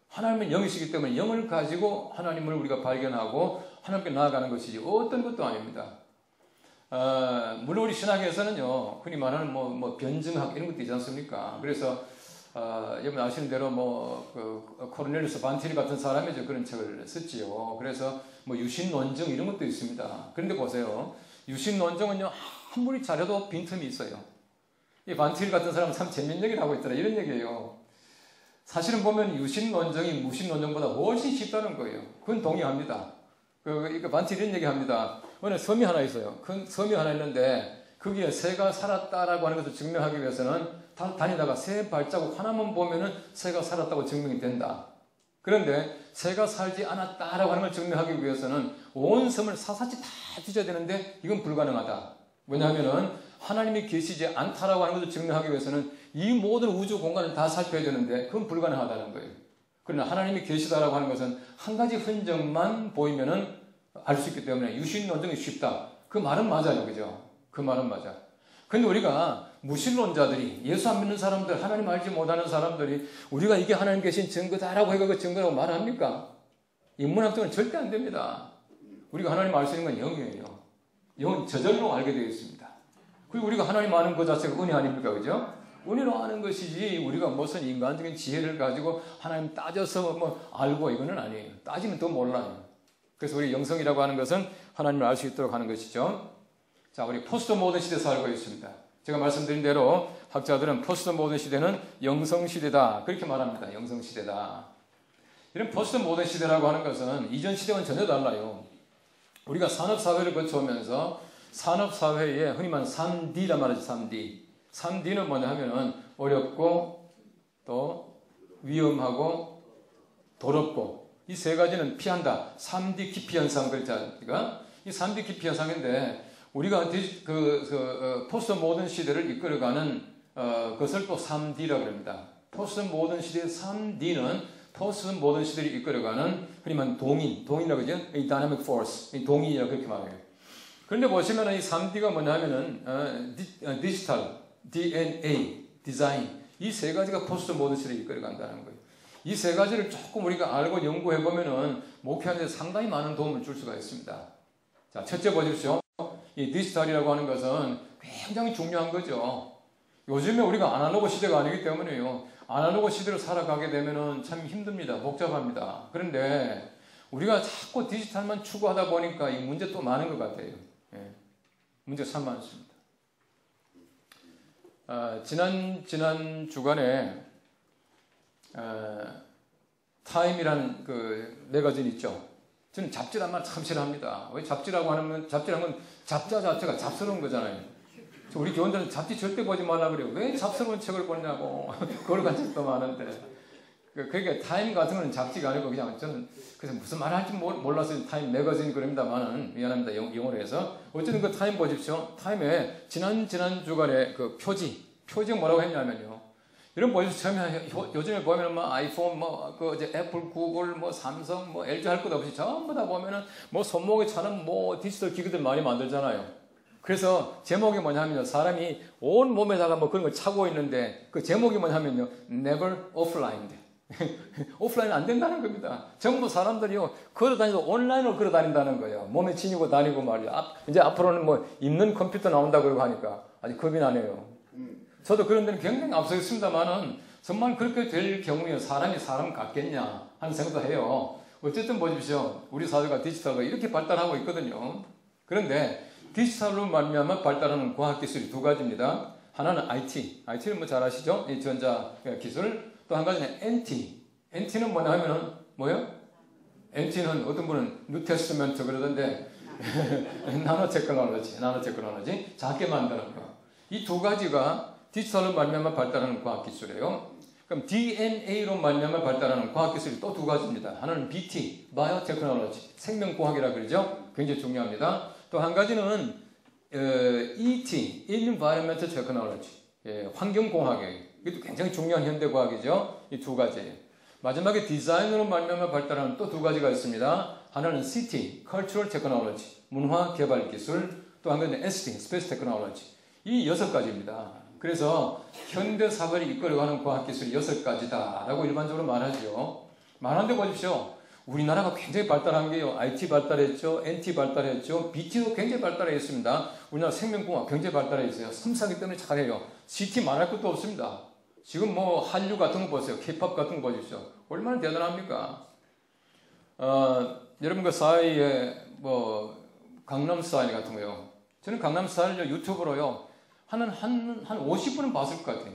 하나님은 영이시기 때문에 영을 가지고 하나님을 우리가 발견하고 하나님께 나아가는 것이지 어떤 것도 아닙니다. 물론 우리 신학에서는요, 흔히 말하는 뭐 변증학 이런 것도 있지 않습니까? 그래서 여러분 아시는 대로 코르넬리우스 반티리 같은 사람이 그런 책을 썼지요. 그래서 뭐 유신 논증 이런 것도 있습니다. 그런데 보세요, 유신 논증은요 아무리 잘해도 빈틈이 있어요. 이 반티리 같은 사람은 참 재밌는 얘기를 하고 있더라, 이런 얘기예요. 사실은 보면 유신 논증이 무신 논증보다 훨씬 쉽다는 거예요. 그건 동의합니다. 반티리 이런 얘기합니다. 어느 섬이 하나 있어요. 큰 섬이 하나 있는데 거기에 새가 살았다라고 하는 것을 증명하기 위해서는 다니다가 새 발자국 하나만 보면은 새가 살았다고 증명이 된다. 그런데 새가 살지 않았다라고 하는 걸 증명하기 위해서는 온 섬을 사사치 다 뒤져야 되는데 이건 불가능하다. 왜냐하면은 하나님이 계시지 않다라고 하는 것을 증명하기 위해서는 이 모든 우주 공간을 다 살펴야 되는데 그건 불가능하다는 거예요. 그러나 하나님이 계시다라고 하는 것은 한 가지 흔적만 보이면은 알 수 있기 때문에 유신 논증이 쉽다. 그 말은 맞아요. 그죠? 그 말은 맞아. 근데 우리가 무신론자들이, 예수 안 믿는 사람들, 하나님 알지 못하는 사람들이 우리가 이게 하나님 계신 증거다라고 해서 그 증거라고 말합니까? 인문학적으로는 절대 안 됩니다. 우리가 하나님 알 수 있는 건 영이에요. 영은 저절로 알게 되어 있습니다. 그리고 우리가 하나님 아는 것 자체가 은혜 아닙니까? 그죠? 은혜로 아는 것이지 우리가 무슨 인간적인 지혜를 가지고 하나님 따져서 알고 이거는 아니에요. 따지면 더 몰라요. 그래서 우리 영성이라고 하는 것은 하나님을 알 수 있도록 하는 것이죠. 자, 우리 포스트 모던 시대에 살고 있습니다. 제가 말씀드린 대로 학자들은 포스트 모던 시대는 영성 시대다 그렇게 말합니다. 영성 시대다. 이런 포스트 모던 시대라고 하는 것은 이전 시대와는 전혀 달라요. 우리가 산업 사회를 거쳐오면서 산업 사회에 흔히 말하는 3D란 말이죠. 3D. 3D는 뭐냐 하면은 어렵고 또 위험하고 더럽고 이 세 가지는 피한다. 3D 기피 현상 그렇지 않습니까? 이 3D 기피 현상인데 우리가 포스트 모던 시대를 이끌어가는 것을 또 3D라고 합니다. 포스트 모던 시대의 3D는 포스트 모던 시대를 이끌어가는 흔히 말하는 동인이라고 하죠. 이 dynamic force, 이 동인이라고 그렇게 말해요. 그런데 보시면 이 3D가 뭐냐 하면은 디지털, DNA, 디자인 이 세 가지가 포스트 모던 시대를 이끌어간다는 거예요. 이 세 가지를 조금 우리가 알고 연구해 보면은 목표하는 데 상당히 많은 도움을 줄 수가 있습니다. 자, 첫째 보십시오. 이 디지털이라고 하는 것은 굉장히 중요한 거죠. 요즘에 우리가 아날로그 시대가 아니기 때문에요. 아날로그 시대로 살아가게 되면은 참 힘듭니다. 복잡합니다. 그런데 우리가 자꾸 디지털만 추구하다 보니까 이 문제 또 많은 것 같아요. 예. 문제가 참 많습니다. 지난 주간에 타임이라는 그 매거진 있죠. 저는 잡지란 말 참 싫어합니다. 왜 잡지라고 하면 잡자 자체가 잡스러운 거잖아요. 우리 교원들은 잡지 절대 보지 말라 그래요. 왜 잡스러운 책을 보냐고. 그걸 간 책도 많은데. 그러니까 타임 같은 거는 잡지가 아니고 그냥 저는 그래서 무슨 말 할지 몰라서 타임 매거진 그럽니다만은 미안합니다. 영어로 해서. 어쨌든 그 타임 보십시오. 타임에 지난 주간에 그 표지 뭐라고 했냐면요. 이런 보십시오. 요즘에 보면은 아이폰, 애플, 구글, 삼성, LG 할 것 없이 전부 다 보면은 손목에 차는 디지털 기기들 많이 만들잖아요. 그래서 제목이 뭐냐면요. 사람이 온 몸에다가 그런 걸 차고 있는데 그 제목이 뭐냐면요. Never Offline. 오프라인 안 된다는 겁니다. 전부 사람들이요, 걸어다니도 온라인으로 걸어다닌다는 거예요. 몸에 지니고 다니고 말이야. 이제 앞으로는 뭐 입는 컴퓨터 나온다 그러고 하니까 아직 겁이 나네요. 저도 그런 데는 굉장히 앞서 있습니다만은 정말 그렇게 될 경우에 사람이 사람 같겠냐 하는 생각도 해요. 어쨌든 보십시오. 우리 사회가 디지털로 이렇게 발달하고 있거든요. 그런데 디지털로 말미암아 발달하는 과학기술이 두 가지입니다. 하나는 IT를 뭐 잘 아시죠? 이 전자기술. 또 한 가지는 NT는 뭐냐 하면은 뭐요? NT는 어떤 분은 뉴테스트먼트 그러던데 나노 테크놀로지 작게 만드는 거. 이 두 가지가 디지털로 말미암아 발달하는 과학기술이에요. 그럼 DNA로 말미암아 발달하는 과학기술이 또 두 가지입니다. 하나는 BT, 바이오테크놀로지, 생명공학이라 그러죠. 굉장히 중요합니다. 또 한 가지는 ET, Environmental Technology, 환경공학이에요. 이것도 굉장히 중요한 현대과학이죠. 이 두 가지. 마지막에 디자인으로 말미암아 발달하는 또 두 가지가 있습니다. 하나는 CT, Cultural Technology, 문화개발기술, 또 한 가지는 ST, Space Technology. 이 6가지입니다. 그래서 현대사회를 이끌어가는 과학기술이 6가지다라고 일반적으로 말하죠. 말하는데 보십시오. 우리나라가 굉장히 발달한 게요. IT 발달했죠. NT 발달했죠. BT도 굉장히 발달했습니다. 우리나라 생명공학 굉장히 발달해 있어요. 3, 4기 때문에 잘해요. CT 말할 것도 없습니다. 지금 뭐 한류 같은 거 보세요. K-pop 같은 거 보십시오. 얼마나 대단합니까? 여러분 그 사이에 뭐 강남스타일 같은 거요. 저는 강남스타일 유튜브로요. 한 50분은 봤을 것 같아요.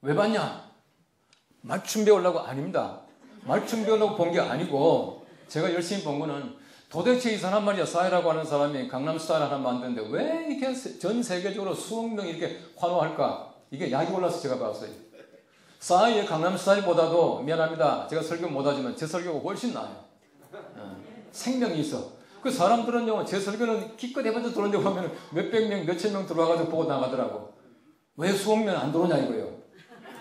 왜 봤냐? 맞춤 배우려고 아닙니다. 맞춤 배우려고 본 게 아니고 제가 열심히 본 거는 도대체 이 사람 말이야 싸이라고 하는 사람이 강남스타일 하나 만드는데 왜 이렇게 전 세계적으로 수억 명이 이렇게 환호할까? 이게 약이 올라서 제가 봤어요. 싸이의 강남스타일보다도 미안합니다. 제가 설교 못하지만 제 설교가 훨씬 나아요. 생명이 있어. 그 사람들은요, 제 설교는 기껏 해봤자 들어오는데 보면 몇백 명, 몇천 명 들어와가지고 보고 나가더라고. 왜 수억 명 안 들어오냐 이거예요.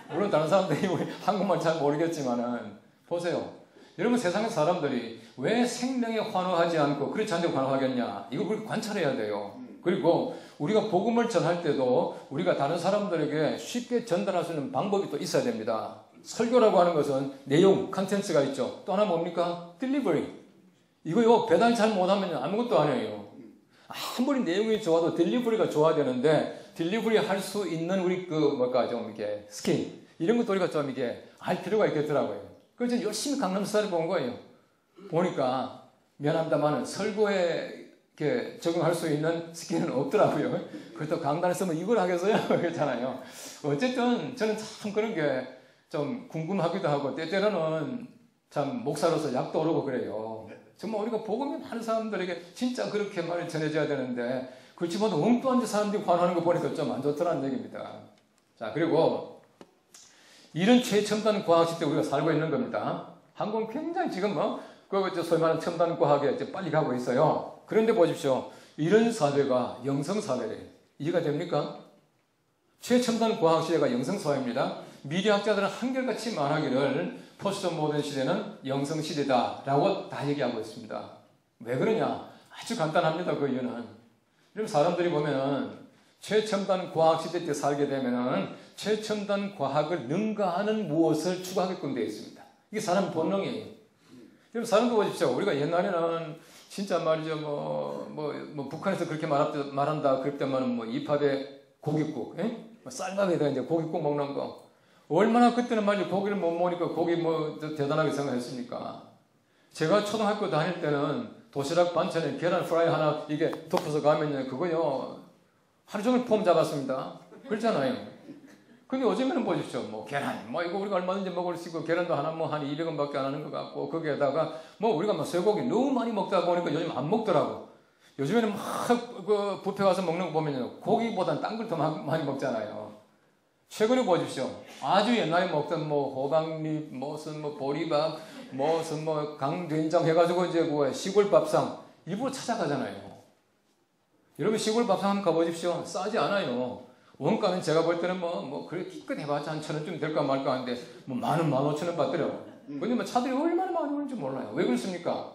물론 다른 사람들이 한국말 잘 모르겠지만은, 보세요. 여러분 세상의 사람들이 왜 생명에 환호하지 않고 그렇지 않게 환호하겠냐. 이걸 우리가 관찰해야 돼요. 그리고 우리가 복음을 전할 때도 우리가 다른 사람들에게 쉽게 전달할 수 있는 방법이 또 있어야 됩니다. 설교라고 하는 것은 내용, 컨텐츠가 있죠. 또 하나 뭡니까? 딜리버리. 이거요, 배달 잘 못하면 아무것도 안 해요. 아무리 내용이 좋아도 딜리버리가 좋아야 되는데, 딜리버리 할 수 있는 우리 좀 이렇게 스킬, 이런 것도 우리가 좀 이렇게 알 필요가 있겠더라고요. 그래서 열심히 강남스타일 본 거예요. 보니까, 미안합니다만, 설교에 이렇게 적용할 수 있는 스킬은 없더라고요. 그래도 강단에 쓰면 이걸 하겠어요? 그렇잖아요. 어쨌든, 저는 참 그런 게 좀 궁금하기도 하고, 때때로는 참 목사로서 약도 오르고 그래요. 정말 우리가 복음이 많은 사람들에게 진짜 그렇게 말을 전해줘야 되는데 그렇지만 엉뚱한 데 사람들이 환호하는 거 보니까 좀 안 좋더라는 얘기입니다. 자, 그리고 이런 최첨단 과학 시대에 우리가 살고 있는 겁니다. 한국은 굉장히 지금 소위 말하는 첨단 과학에 이제 빨리 가고 있어요. 그런데 보십시오. 이런 사회가 영성사회래요. 이해가 됩니까? 최첨단 과학 시대가 영성사회입니다. 미래학자들은 한결같이 말하기를 포스트 모던 시대는 영성시대다라고 다 얘기하고 있습니다. 왜 그러냐? 아주 간단합니다. 그 이유는. 여러분 사람들이 보면은 최첨단 과학 시대 때 살게 되면은 최첨단 과학을 능가하는 무엇을 추구하게끔 되어 있습니다. 이게 사람 본능이에요. 여러분 사람도 보십시오. 우리가 옛날에는 진짜 말이죠. 북한에서 그렇게 말한다. 그럴 때만은 이팝에 고깃국, 쌀밥에다 이제 고깃국 먹는 거. 얼마나 그때는 말이죠. 고기를 못 먹으니까 고기 대단하게 생각했습니까? 제가 초등학교 다닐 때는 도시락 반찬에 계란 프라이 하나 이게 덮어서 가면요. 그거요. 하루 종일 폼 잡았습니다. 그렇잖아요. 근데 요즘에는 보십시오. 계란, 이거 우리가 얼마든지 먹을 수 있고, 계란도 하나 한 200원밖에 안 하는 것 같고, 거기에다가 우리가 쇠고기 너무 많이 먹다 보니까 요즘 안 먹더라고. 요즘에는 뷔페 가서 먹는 거 보면요. 고기보다는 딴 걸 더 많이 먹잖아요. 최근에 보십시오. 아주 옛날에 먹던 호박잎, 보리밥, 강된장 해가지고 이제 시골 밥상 일부러 찾아가잖아요. 여러분 시골 밥상 한번 가보십시오. 싸지 않아요. 원가는 제가 볼 때는 그래 기껏 해봤자 한 1,000원쯤 될까 말까 하는데 10,000원, 15,000원 받더라고요. 근데 차들이 얼마나 많이 오는지 몰라요. 왜 그렇습니까?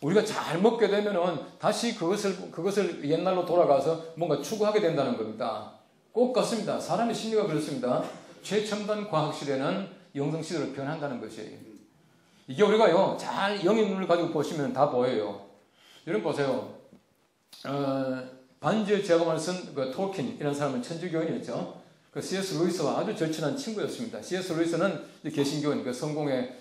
우리가 잘 먹게 되면은 다시 그것을 옛날로 돌아가서 뭔가 추구하게 된다는 겁니다. 꼭 같습니다. 사람의 심리가 그렇습니다. 최첨단 과학 시대는 영성시대로 변한다는 것이에요. 이게 우리가요, 잘 영의 눈을 가지고 보시면 다 보여요. 여러분 보세요. 반지의 제왕을 쓴 그 톨킨, 이런 사람은 천주교인이었죠. 그 C.S. 루이스와 아주 절친한 친구였습니다. C.S. 루이스는 개신교인, 그 성공의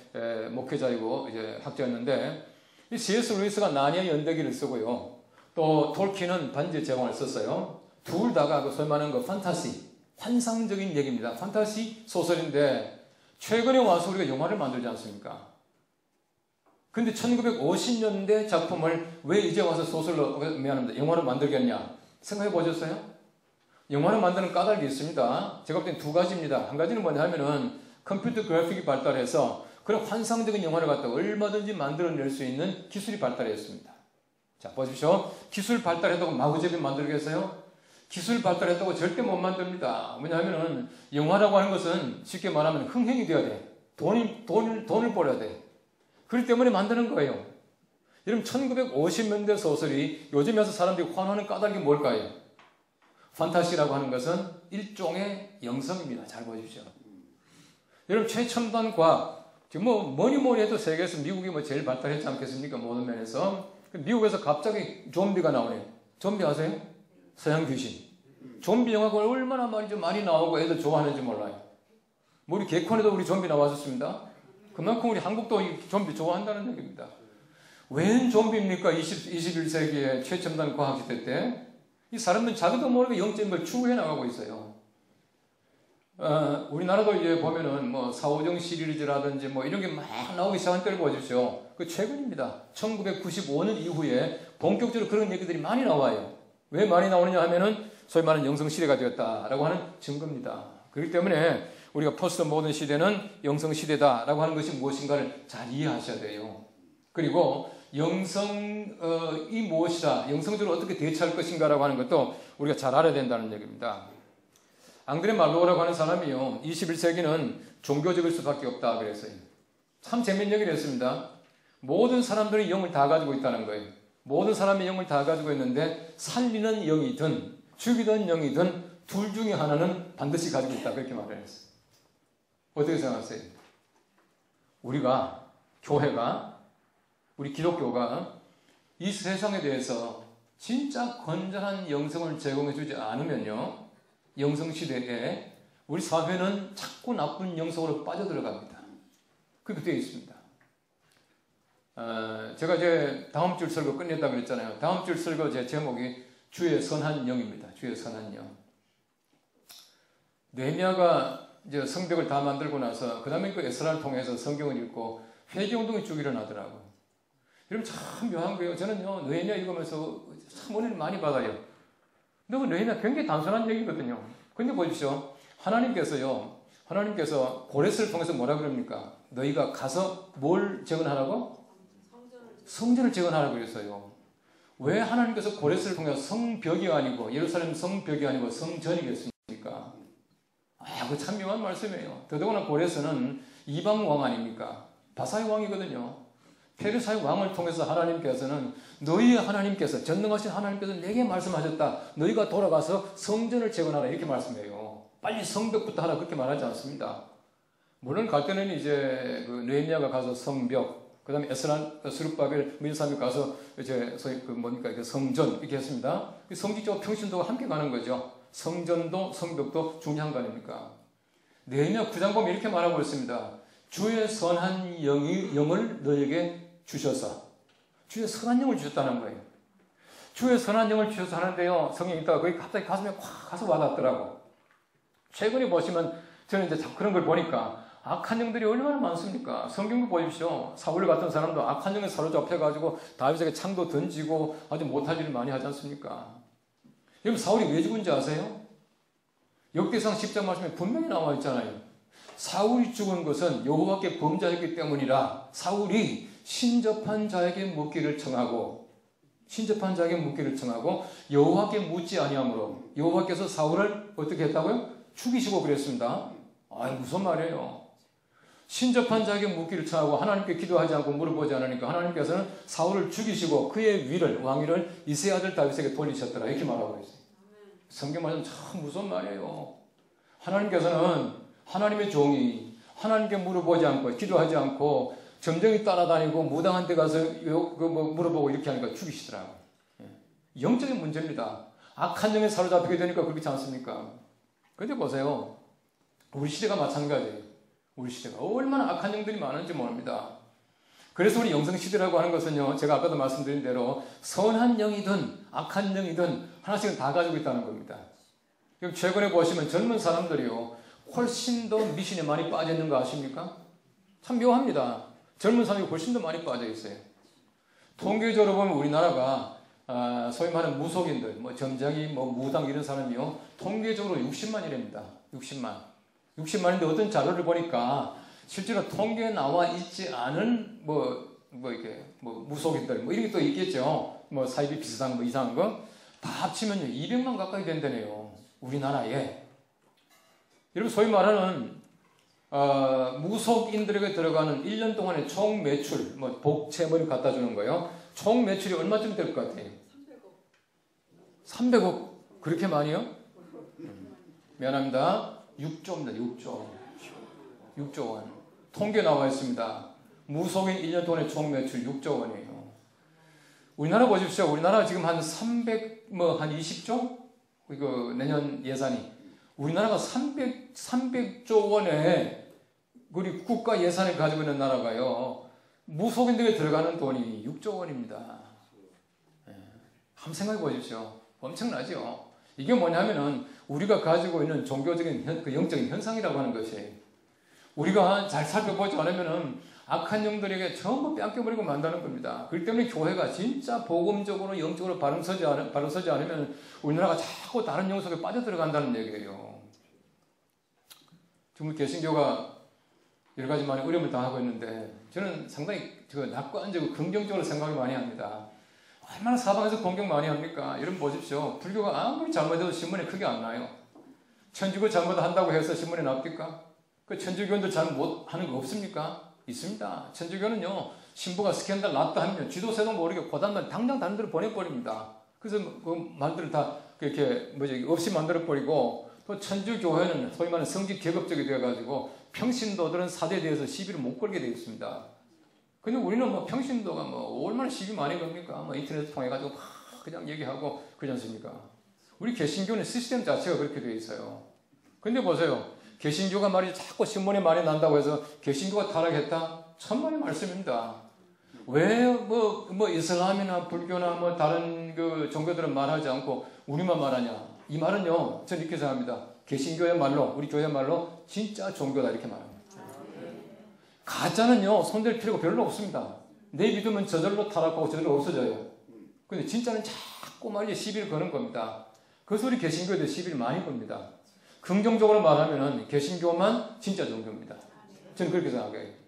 목회자이고 이제 학자였는데, 이 C.S. 루이스가 나니아 연대기를 쓰고요. 또 톨킨은 반지의 제왕을 썼어요. 둘 다가 그 소위 말하는 그 판타시, 환상적인 얘기입니다. 판타시 소설인데 최근에 와서 우리가 영화를 만들지 않습니까? 근데 1950년대 작품을 왜 이제 와서 소설로, 미안합니다, 영화를 만들겠냐? 생각해 보셨어요? 영화를 만드는 까닭이 있습니다. 제가 볼 땐 두 가지입니다. 한 가지는 뭐냐 하면은 컴퓨터 그래픽이 발달해서 그런 환상적인 영화를 갖다 얼마든지 만들어낼 수 있는 기술이 발달했습니다. 자, 보십시오. 기술 발달했다고 마구잡이 만들겠어요? 기술 발달했다고 절대 못 만듭니다. 왜냐하면은 영화라고 하는 것은 쉽게 말하면 흥행이 돼야 돼. 돈을 벌어야 돼. 그렇기 때문에 만드는 거예요. 여러분 1950년대 소설이 요즘에서 사람들이 환호하는 까닭이 뭘까요? 판타시라고 하는 것은 일종의 영성입니다. 잘 보십시오. 여러분 최첨단 과학, 뭐니 해도 세계에서 미국이 제일 발달했지 않겠습니까? 모든 면에서. 미국에서 갑자기 좀비가 나오네요. 좀비 아세요? 서양 귀신. 좀비 영화가 얼마나 말이죠 많이 나오고 애들 좋아하는지 몰라요. 우리 개콘에도 우리 좀비 나왔었습니다. 그만큼 우리 한국도 좀비 좋아한다는 얘기입니다. 웬 좀비입니까? 21세기의 최첨단 과학시대 때. 이 사람들은 자기도 모르게 영적인 걸 추구해 나가고 있어요. 우리나라도 이제 보면은 사오정 시리즈라든지 이런 게 막 나오기 시작한 때를 보십시오. 그 최근입니다. 1995년 이후에 본격적으로 그런 얘기들이 많이 나와요. 왜 많이 나오느냐 하면은 소위 말하는 영성시대가 되었다라고 하는 증거입니다. 그렇기 때문에 우리가 포스트 모던 시대는 영성시대다라고 하는 것이 무엇인가를 잘 이해하셔야 돼요. 그리고 영성이 무엇이다, 영성적으로 어떻게 대처할 것인가라고 하는 것도 우리가 잘 알아야 된다는 얘기입니다. 앙드레 말로우라고 하는 사람이요, 21세기는 종교적일 수밖에 없다 그랬어요. 참 재밌는 얘기를 했습니다. 모든 사람들이 영을 다 가지고 있다는 거예요. 모든 사람이 영을 다 가지고 있는데 살리는 영이든 죽이던 영이든 둘 중에 하나는 반드시 가지고 있다, 그렇게 말을 했어요. 어떻게 생각하세요? 우리가, 교회가, 우리 기독교가 이 세상에 대해서 진짜 건전한 영성을 제공해 주지 않으면요, 영성시대에 우리 사회는 자꾸 나쁜 영성으로 빠져들어갑니다. 그렇게 되어 있습니다. 제가 이제 다음 줄 설교 끝냈다고 그랬잖아요. 다음 줄 설교 제 제목이 주의 선한 영입니다. 주의 선한 영. 느헤미야가 이제 성벽을 다 만들고 나서 그 다음에 그 에스라를 통해서 성경을 읽고 회개운동이 쭉 일어나더라고요. 여러분 참 묘한 거예요. 저는요, 느헤미야 읽으면서 참 은혜를 많이 받아요. 근데 느헤미야 굉장히 단순한 얘기거든요. 근데 보십시오. 하나님께서 고레스를 통해서 뭐라 그럽니까? 너희가 가서 뭘 재건하라고? 성전을 재건하라고 그랬어요. 왜 하나님께서 고레스를 통해서 성벽이 아니고 예루살렘 성벽이 아니고 성전이겠습니까? 그거 참 묘한 말씀이에요. 더더구나 고레스는 이방 왕 아닙니까? 바사의 왕이거든요. 페르사의 왕을 통해서 하나님께서는 너희의 하나님께서, 전능하신 하나님께서 내게 말씀하셨다. 너희가 돌아가서 성전을 재건하라, 이렇게 말씀해요. 빨리 성벽부터 하라, 그렇게 말하지 않습니다. 물론 갈 때는 이제 그 느헤미야가 가서 성벽, 그 다음에 에스라, 스룹바벨, 미사람이 가서 이제 소위 그 성전 이렇게 했습니다. 성직자와 평신도가 함께 가는 거죠. 성전도 성벽도 중요한 거 아닙니까? 느헤미야 9장 보면 이렇게 말하고 있습니다. 주의 선한 영을 너에게 주셔서, 주의 선한 영을 주셨다는 거예요. 주의 선한 영을 주셔서 하는데요, 성경이 있다가 거기 갑자기 가슴에 확 가서 와닿더라고. 최근에 보시면 저는 이제 그런 걸 보니까 악한 영들이 얼마나 많습니까? 성경도 보십시오. 사울 같은 사람도 악한 영에 사로잡혀가지고 다윗에게 창도 던지고 아주 못할 일을 많이 하지 않습니까? 여러분 사울이 왜 죽은지 아세요? 역대상 10장 말씀에 분명히 나와 있잖아요. 사울이 죽은 것은 여호와께 범죄했기 때문이라. 사울이 신접한 자에게 묻기를 청하고 여호와께 묻지 아니하므로 여호와께서 사울을 어떻게 했다고요? 죽이시고 그랬습니다. 무슨 말이에요? 신접한 자에게 묻기를 청하고 하나님께 기도하지 않고 물어보지 않으니까 하나님께서는 사울을 죽이시고 그의 위를, 왕위를 이새의 아들 다윗에게 돌리셨더라, 이렇게 말하고 있어요. 성경 말씀 참 무슨 말이에요? 하나님께서는 하나님의 종이 하나님께 물어보지 않고 기도하지 않고 점쟁이 따라다니고 무당한 데 가서 물어보고 이렇게 하니까 죽이시더라고요. 영적인 문제입니다. 악한 영에 사로잡히게 되니까 그렇지 않습니까? 근데 보세요. 우리 시대가 마찬가지예요. 우리 시대가 얼마나 악한 영들이 많은지 모릅니다. 그래서 우리 영성시대라고 하는 것은요, 제가 아까도 말씀드린 대로 선한 영이든 악한 영이든 하나씩은 다 가지고 있다는 겁니다. 최근에 보시면 젊은 사람들이요, 훨씬 더 미신에 많이 빠져 있는 거 아십니까? 참 묘합니다. 젊은 사람이 훨씬 더 많이 빠져 있어요. 통계적으로 보면 우리나라가 소위 말하는 무속인들, 뭐 점쟁이, 뭐 무당 이런 사람이요, 통계적으로 60만이랍니다. 60만인데 어떤 자료를 보니까 실제로 통계에 나와 있지 않은 무속인들 뭐 이런 게 또 있겠죠. 뭐 사이비 비슷한 거 이상한 거 다 합치면요 200만 가까이 된다네요. 우리나라에. 여러분 소위 말하는 무속인들에게 들어가는 1년 동안의 총 매출, 뭐 복채머리 갖다 주는 거요. 총 매출이 얼마쯤 될 것 같아요? 300억. 그렇게 많이요? 미안합니다. 6조입니다. 6조 원. 통계 나와 있습니다. 무속인 1년 동안의 총 매출 6조 원이에요. 우리나라 보십시오. 우리나라 지금 한 20조? 이거 내년 예산이. 우리나라가 300조 원의 우리 국가 예산을 가지고 있는 나라가요. 무속인들에 들어가는 돈이 6조 원입니다. 한번 생각해 보십시오. 엄청나죠? 이게 뭐냐면은 우리가 가지고 있는 종교적인 그 영적인 현상이라고 하는 것이 우리가 잘 살펴보지 않으면은 악한 영들에게 전부 뺏겨버리고 만다는 겁니다. 그렇기 때문에 교회가 진짜 복음적으로 영적으로 바로 서지 않으면 우리나라가 자꾸 다른 영 속에 빠져들어간다는 얘기예요. 지금 개신교가 여러 가지 많이 어려움을 당하고 있는데 저는 상당히 낙관적으로 긍정적으로 생각을 많이 합니다. 얼마나 사방에서 공격 많이 합니까? 여러분 보십시오. 불교가 아무리 잘못해도 신문에 크게 안 나요. 천주교 잘못한다고 해서 신문에 나옵니까? 그 천주교인들 잘못하는 거 없습니까? 있습니다. 천주교는요, 신부가 스캔들 났다 하면 지도세도 모르게 고단만 당장 다른 데로 보내버립니다. 그래서 그 말들을 다 이렇게 없이 만들어버리고 또 천주교회는 소위 말하는 성직 계급적이 되어가지고 평신도들은 사대에 대해서 시비를 못 걸게 되어 있습니다. 근데 우리는 뭐 평신도가 뭐 얼마나 시비 많이 겁니까? 뭐 인터넷 통해가지고 막 그냥 얘기하고 그러지 않습니까? 우리 개신교는 시스템 자체가 그렇게 되어 있어요. 근데 보세요. 개신교가 말이죠. 자꾸 신문에 많이 난다고 해서 개신교가 타락했다? 천만의 말씀입니다. 왜 이슬람이나 불교나 뭐 다른 그 종교들은 말하지 않고 우리만 말하냐? 이 말은요, 저는 이렇게 생각합니다. 개신교의 말로, 우리 교회 말로 진짜 종교다 이렇게 말합니다. 가짜는요, 손댈 필요가 별로 없습니다. 내 믿음은 저절로 타락하고 저절로 없어져요. 근데 진짜는 자꾸 말이죠. 시비를 거는 겁니다. 그래서 우리 개신교에도 시비를 많이 겁니다. 긍정적으로 말하면 개신교만 진짜 종교입니다. 저는 그렇게 생각해요.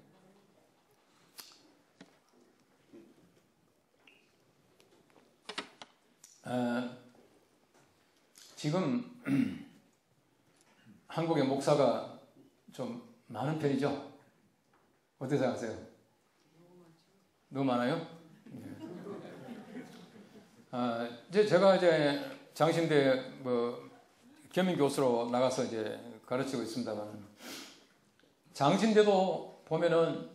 지금 한국의 목사가 좀 많은 편이죠? 어떻게 생각하세요? 너무 많아요? 제가 장신대 겸임 교수로 나가서 가르치고 있습니다만 장신대도 보면은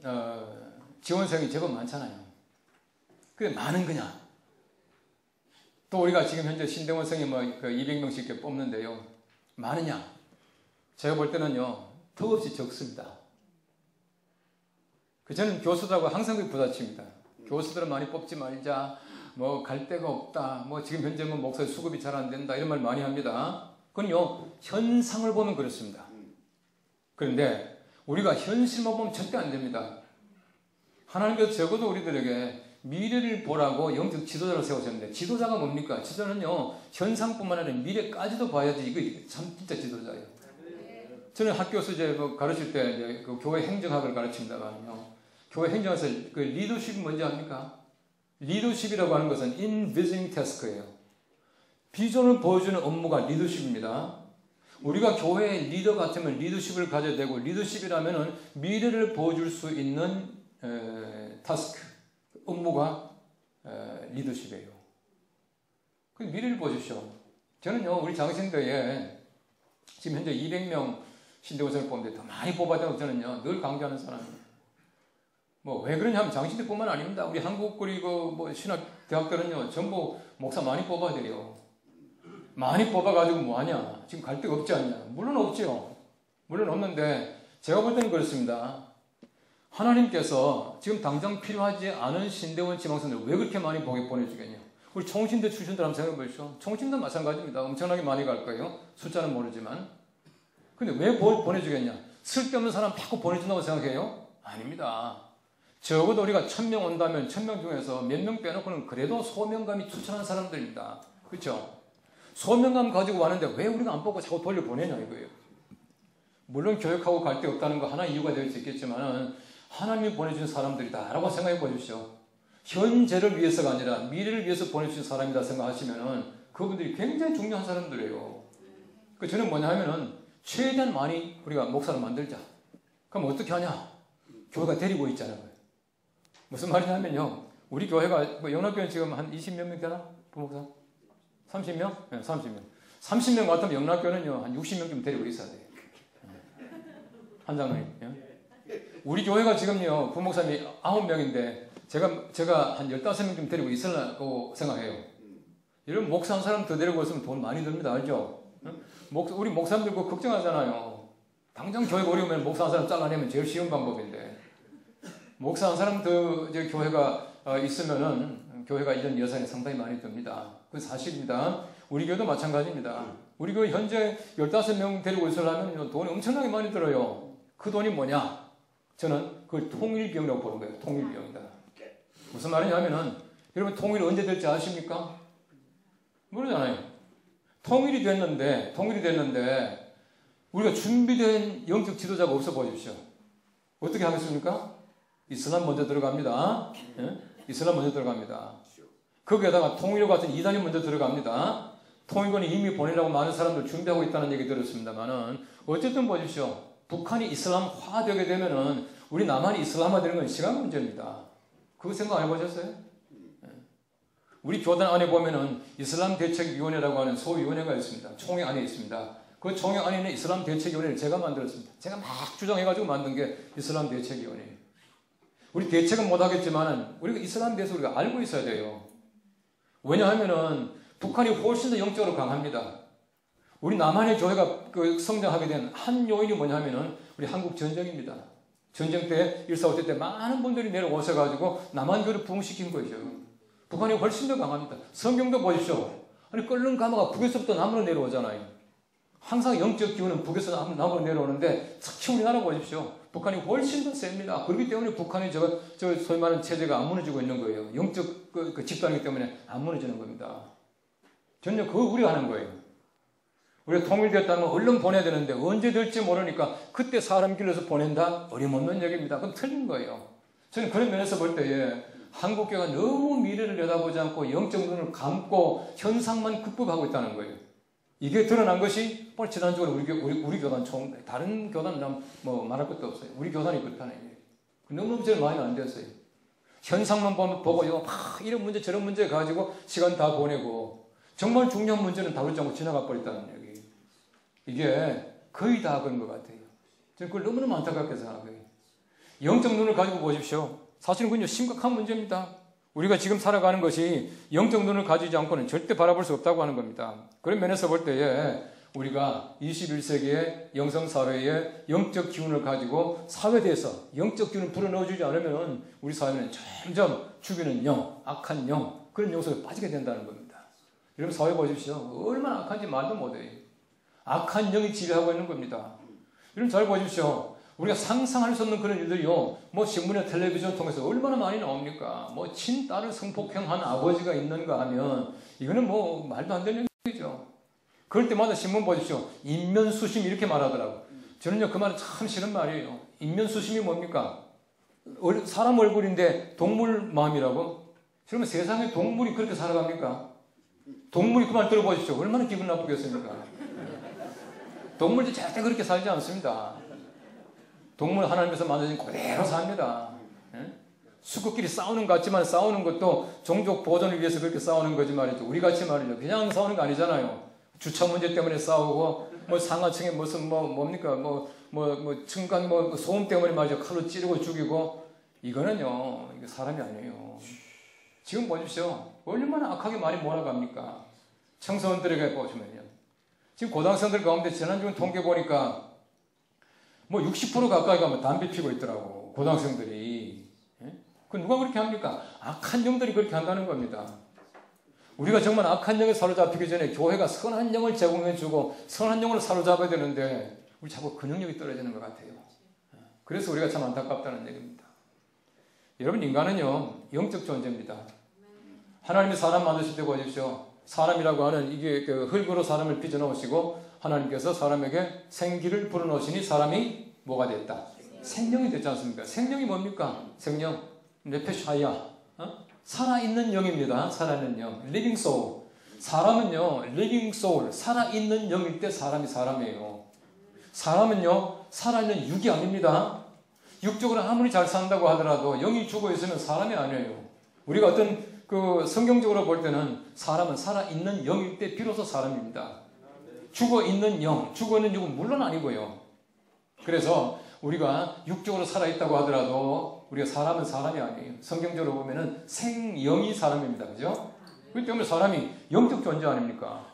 지원생이 제법 많잖아요. 그게 많은 거냐? 또 우리가 지금 현재 신대원생이 200명씩 뽑는데요. 많으냐? 제가 볼 때는요, 더없이 적습니다. 저는 교수들하고 항상 부딪힙니다. 교수들은 많이 뽑지 말자, 갈 데가 없다, 지금 현재 목사의 수급이 잘 안 된다, 이런 말 많이 합니다. 그건요, 현상을 보면 그렇습니다. 그런데 우리가 현실만 보면 절대 안 됩니다. 하나님께서 적어도 우리들에게 미래를 보라고 영적 지도자를 세우셨는데, 지도자가 뭡니까? 지도자는요, 현상뿐만 아니라 미래까지도 봐야지 이거 참 진짜 지도자예요. 저는 학교에서 가르칠 때 그 교회 행정학을 가르칩니다만요. 교회 행정학에서 그 리더십이 뭔지 압니까? 리더십이라고 하는 것은 인비징 태스크예요. 비전을 보여주는 업무가 리더십입니다. 우리가 교회의 리더 같으면 리더십을 가져야 되고, 리더십이라면은 미래를 보여줄 수 있는 타스크, 업무가 리더십이에요. 그 미래를 보십시오. 저는요, 우리 장신대에 지금 현재 200명 신대원생을 뽑는데 더 많이 뽑아야 된다고 저는요 늘 강조하는 사람이에요. 뭐 왜 그러냐면 장신대뿐만 아닙니다. 우리 한국 그리고 뭐 신학 대학들은요 전부 목사 많이 뽑아야 돼요. 많이 뽑아가지고 뭐하냐? 지금 갈 데가 없지 않냐? 물론 없지요. 물론 없는데 제가 볼 때는 그렇습니다. 하나님께서 지금 당장 필요하지 않은 신대원 지망생들 왜 그렇게 많이 보내주겠냐? 우리 총신대 출신들 한번 생각해 보십시오. 총신도 마찬가지입니다. 엄청나게 많이 갈 거예요. 숫자는 모르지만. 근데 왜 보내주겠냐? 쓸데없는 사람 자꾸 보내준다고 생각해요? 아닙니다. 적어도 우리가 1000명 온다면 1000명 중에서 몇 명 빼놓고는 그래도 소명감이 투철한 사람들입니다. 그렇죠? 소명감 가지고 왔는데 왜 우리가 안 뽑고 자꾸 돌려보내냐 이거예요. 물론 교육하고 갈 데 없다는 거 하나 이유가 될 수 있겠지만 하나님이 보내준 사람들이다라고 생각해 보십시오. 현재를 위해서가 아니라 미래를 위해서 보내주신 사람이다 생각하시면 그분들이 굉장히 중요한 사람들이에요. 그 저는 뭐냐 하면은 최대한 많이 우리가 목사를 만들자. 그럼 어떻게 하냐? 교회가 데리고 있잖아요. 무슨 말이냐면요. 우리 교회가 뭐 영락교회는 지금 한 20몇 명 되나? 부목사? 30명? 네, 30명. 30명 같으면 영락교회는요 한 60명쯤 데리고 있어야 돼요. 한 장로님. 우리 교회가 지금요 부목사님이 9명인데 제가 한 15명쯤 데리고 있으려고 생각해요. 이런 목사 한 사람 더 데리고 있으면 돈 많이 듭니다. 알죠? 우리 목사님들 그거 걱정하잖아요. 당장 교회가 어려우면 목사 한 사람 잘라내면 제일 쉬운 방법인데 목사 한 사람 더 교회가 있으면은 교회가 이런 예산이 상당히 많이 듭니다. 그건 사실입니다. 우리 교회도 마찬가지입니다. 우리 교회 현재 15명 데리고 있으려면 돈이 엄청나게 많이 들어요. 그 돈이 뭐냐? 저는 그걸 통일비용이라고 보는 거예요. 통일비용이다. 무슨 말이냐면은 여러분 통일이 언제 될지 아십니까? 모르잖아요. 통일이 됐는데 우리가 준비된 영적 지도자가 없어 보십시오. 어떻게 하겠습니까? 이슬람 먼저 들어갑니다. 예? 이슬람 먼저 들어갑니다. 거기에다가 통일교 같은 이단이 먼저 들어갑니다. 통일교는 이미 보내려고 많은 사람들 준비하고 있다는 얘기 들었습니다만은 어쨌든 보십시오. 북한이 이슬람화되게 되면은 우리 남한이 이슬람화되는 건 시간 문제입니다. 그거 생각 안 해보셨어요? 우리 교단 안에 보면은 이슬람 대책위원회라고 하는 소위원회가 있습니다. 총회 안에 있습니다. 그 총회 안에 있는 이슬람 대책위원회를 제가 만들었습니다. 제가 막 주장해가지고 만든 게 이슬람 대책위원회. 우리 대책은 못하겠지만은 우리가 이슬람에 대해서 우리가 알고 있어야 돼요. 왜냐하면은 북한이 훨씬 더 영적으로 강합니다. 우리 남한의 교회가 성장하게 된 한 요인이 뭐냐면은 우리 한국 전쟁입니다. 전쟁 때 1.4.5 때 많은 분들이 내려오셔가지고 남한 교회를 부흥시킨 거죠. 북한이 훨씬 더 강합니다. 성경도 보십시오. 아니 끓는 가마가 북에서부터 남으로 내려오잖아요. 항상 영적 기운은 북에서 남으로 내려오는데 특히 우리나라 보십시오. 북한이 훨씬 더 셉니다. 그렇기 때문에 북한이 저 소위 말하는 체제가 안 무너지고 있는 거예요. 영적 그 집단이기 때문에 안 무너지는 겁니다. 전혀 그거 우려하는 거예요. 우리가 통일됐다면 얼른 보내야 되는데 언제 될지 모르니까 그때 사람 길러서 보낸다? 어림없는 얘기입니다. 그건 틀린 거예요. 저는 그런 면에서 볼 때에 한국교회가 너무 미래를 내다보지 않고 영적 눈을 감고 현상만 극복하고 있다는 거예요. 이게 드러난 것이 바로 지난주에 우리 교단 다른 교단은 뭐 말할 것도 없어요. 우리 교단이 그렇다는 얘기예요. 너무너무 제일 많이 안 됐어요. 현상만 보고요. 막 이런 문제 저런 문제 가지고 시간 다 보내고 정말 중요한 문제는 다루지 않고 지나가 버렸다는 얘기. 이게 거의 다 그런 것 같아요. 저는 그걸 너무너무 안타깝게 생각해요. 영적 눈을 가지고 보십시오. 사실은 그건 심각한 문제입니다. 우리가 지금 살아가는 것이 영적 눈을 가지지 않고는 절대 바라볼 수 없다고 하는 겁니다. 그런 면에서 볼 때에 우리가 21세기의 영성사회의 영적 기운을 가지고 사회에 대해서 영적 기운을 불어넣어주지 않으면 우리 사회는 점점 죽이는 영, 악한 영, 그런 요소에 빠지게 된다는 겁니다. 여러분 사회 보십시오. 얼마나 악한지 말도 못해요. 악한 영이 지배하고 있는 겁니다. 여러분 잘 보십시오. 우리가 상상할 수 없는 그런 일들이요. 뭐 신문이나 텔레비전 통해서 얼마나 많이 나옵니까? 뭐 친딸을 성폭행한 아버지가 있는가 하면 이거는 뭐 말도 안 되는 얘기죠. 그럴 때마다 신문 보십시오. 인면수심 이렇게 말하더라고. 저는요 그 말은 참 싫은 말이에요. 인면수심이 뭡니까? 사람 얼굴인데 동물 마음이라고? 그러면 세상에 동물이 그렇게 살아갑니까? 동물이 그 말 들어보십시오. 얼마나 기분 나쁘겠습니까? 동물도 절대 그렇게 살지 않습니다. 동물 하나님께서 만드신 그대로 삽니다. 수컷끼리 싸우는 것 같지만 싸우는 것도 종족 보존을 위해서 그렇게 싸우는 거지 말이죠. 우리 같이 말이죠. 그냥 싸우는 거 아니잖아요. 주차 문제 때문에 싸우고, 뭐 상하층에 무슨 뭡니까? 층간 소음 때문에 마저 칼로 찌르고 죽이고, 이거는요, 이거 사람이 아니에요. 지금 보십시오. 얼마나 악하게 많이 몰아갑니까? 청소년들에게 보시면요. 지금 고등학생들 가운데 지난주 통계 보니까 뭐 60% 가까이 가면 담배 피고 있더라고. 고등학생들이. 예? 그 누가 그렇게 합니까? 악한 영들이 그렇게 한다는 겁니다. 우리가 정말 악한 영에 사로잡히기 전에 교회가 선한 영을 제공해주고 선한 영으로 사로잡아야 되는데 우리 자꾸 그 능력이 떨어지는 것 같아요. 그래서 우리가 참 안타깝다는 얘기입니다. 여러분, 인간은요, 영적 존재입니다. 하나님이 사람 만드실 때 보십시오. 사람이라고 하는 이게 그 흙으로 사람을 빚어 넣으시고 하나님께서 사람에게 생기를 불어넣으시니 사람이 뭐가 됐다? 생명이 됐지 않습니까? 생명이 뭡니까? 생명, 네페샤야, 살아있는 영입니다. 살아있는 영, living soul. 사람은요, living soul, 살아있는 영일 때 사람이 사람이에요. 사람은요, 살아있는 육이 아닙니다. 육적으로 아무리 잘 산다고 하더라도 영이 죽어 있으면 사람이 아니에요. 우리가 어떤 그 성경적으로 볼 때는 사람은 살아있는 영일 때 비로소 사람입니다. 죽어있는 영, 죽어있는 육은 물론 아니고요. 그래서 우리가 육적으로 살아있다고 하더라도 우리가 사람은 사람이 아니에요. 성경적으로 보면은 생영이 사람입니다. 그죠? 그렇기 때문에 사람이 영적 존재 아닙니까?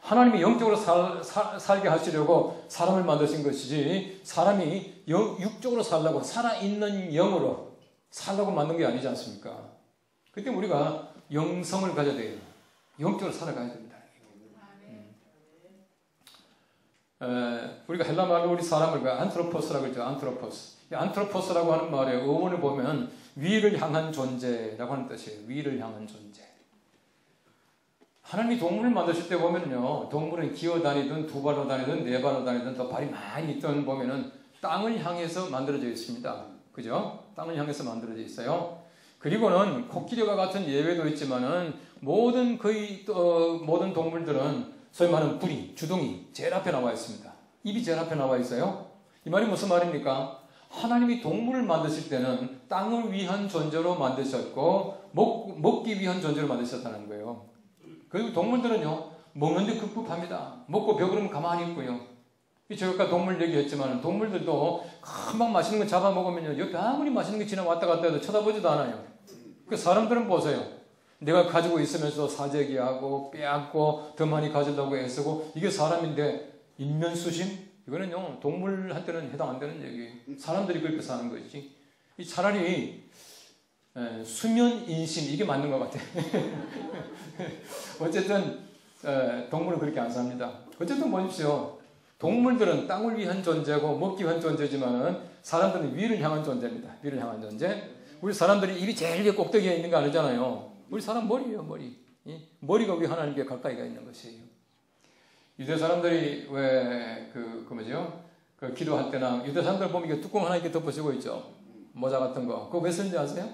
하나님이 영적으로 살게 하시려고 사람을 만드신 것이지 사람이 육적으로 살라고 살아있는 영으로 살라고 만든 게 아니지 않습니까? 그때 우리가 영성을 가져야 돼요. 영적으로 살아가야 됩니다. 우리가 헬라 말로 우리 사람을 안트로포스라고 그러죠. 안트로포스. 이 안트로포스라고 하는 말의 어원을 보면 위를 향한 존재라고 하는 뜻이에요. 위를 향한 존재. 하나님이 동물을 만드실 때 보면요, 동물은 기어다니든 두 발로 다니든 네 발로 다니든 더 발이 많이 있던 보면은 땅을 향해서 만들어져 있습니다. 그죠? 땅을 향해서 만들어져 있어요. 그리고는 코끼리와 같은 예외도 있지만은 모든 동물들은 소위 말하는 부리, 주둥이 제일 앞에 나와 있습니다. 입이 제일 앞에 나와 있어요. 이 말이 무슨 말입니까? 하나님이 동물을 만드실 때는 땅을 위한 존재로 만드셨고 먹기 위한 존재로 만드셨다는 거예요. 그리고 동물들은요, 먹는데 급급합니다. 먹고 배부르면 가만히 있고요. 제가 아까 동물 얘기했지만 동물들도 금방 맛있는 거 잡아먹으면요, 옆에 아무리 맛있는 게 지나 왔다 갔다 해도 쳐다보지도 않아요. 그 사람들은 보세요. 내가 가지고 있으면서 사재기하고 빼앗고 더 많이 가지려고 애쓰고 이게 사람인데 인면수심? 이거는요, 동물한테는 해당 안 되는 얘기예요. 사람들이 그렇게 사는 거지. 차라리 수면인심 이게 맞는 것 같아. 어쨌든 동물은 그렇게 안 삽니다. 어쨌든 보십시오. 동물들은 땅을 위한 존재고 먹기 위한 존재지만 사람들은 위를 향한 존재입니다. 위를 향한 존재. 우리 사람들이 입이 제일 꼭대기에 있는 거 아니잖아요. 우리 사람 머리예요, 머리. 머리가 왜 하나님께 가까이가 있는 것이에요. 유대 사람들이 왜 기도할 때나 유대 사람들 보면 이게 뚜껑 하나 이렇게 덮어지고 있죠. 모자 같은 거. 그거 왜 쓰는지 아세요?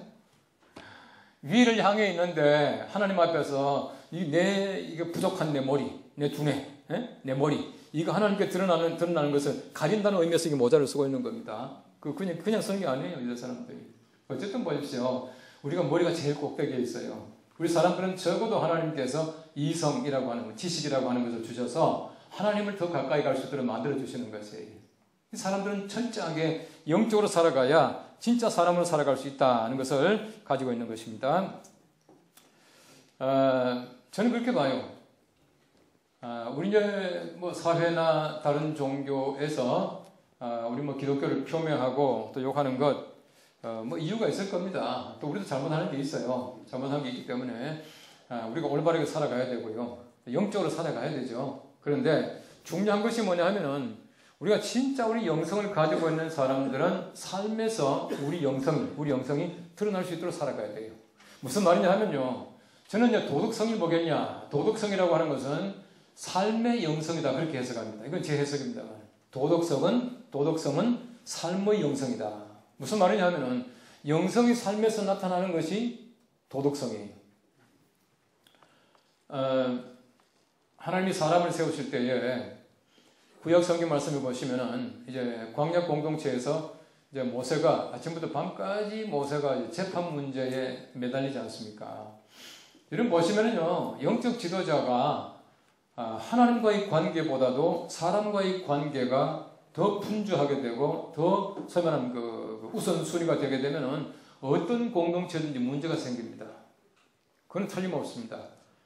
위를 향해 있는데 하나님 앞에서 이게 부족한 내 머리, 내 두뇌, 내 머리 이거 하나님께 드러나는 것을 가린다는 의미에서 이게 모자를 쓰고 있는 겁니다. 그냥 쓰는 게 아니에요, 유대 사람들이. 어쨌든 보십시오. 우리가 머리가 제일 꼭대기에 있어요. 우리 사람들은 적어도 하나님께서 이성이라고 하는 것, 지식이라고 하는 것을 주셔서 하나님을 더 가까이 갈 수 있도록 만들어 주시는 것이에요. 이 사람들은 철저하게 영적으로 살아가야 진짜 사람으로 살아갈 수 있다는 것을 가지고 있는 것입니다. 저는 그렇게 봐요. 우리 이제 사회나 다른 종교에서 우리 기독교를 표명하고 또 욕하는 것 이유가 있을 겁니다. 또 우리도 잘못하는 게 있어요. 잘못하는 게 있기 때문에 우리가 올바르게 살아가야 되고요. 영적으로 살아가야 되죠. 그런데 중요한 것이 뭐냐 하면은 우리가 진짜 우리 영성을 가지고 있는 사람들은 삶에서 우리 영성이 드러날 수 있도록 살아가야 돼요. 무슨 말이냐 하면요. 저는 도덕성이 뭐겠냐. 도덕성이라고 하는 것은 삶의 영성이다. 그렇게 해석합니다. 이건 제 해석입니다. 도덕성은 삶의 영성이다. 무슨 말이냐 하면은 영성이 삶에서 나타나는 것이 도덕성이에요. 하나님이 사람을 세우실 때에 구약 성경 말씀을 보시면은 이제 광야 공동체에서 이제 모세가 아침부터 밤까지 모세가 재판 문제에 매달리지 않습니까? 이런 보시면은요, 영적 지도자가 하나님과의 관계보다도 사람과의 관계가 더 분주하게 되고 더 소위 말하는 그 우선순위가 되게 되면은 어떤 공동체든지 문제가 생깁니다. 그건 틀림없습니다.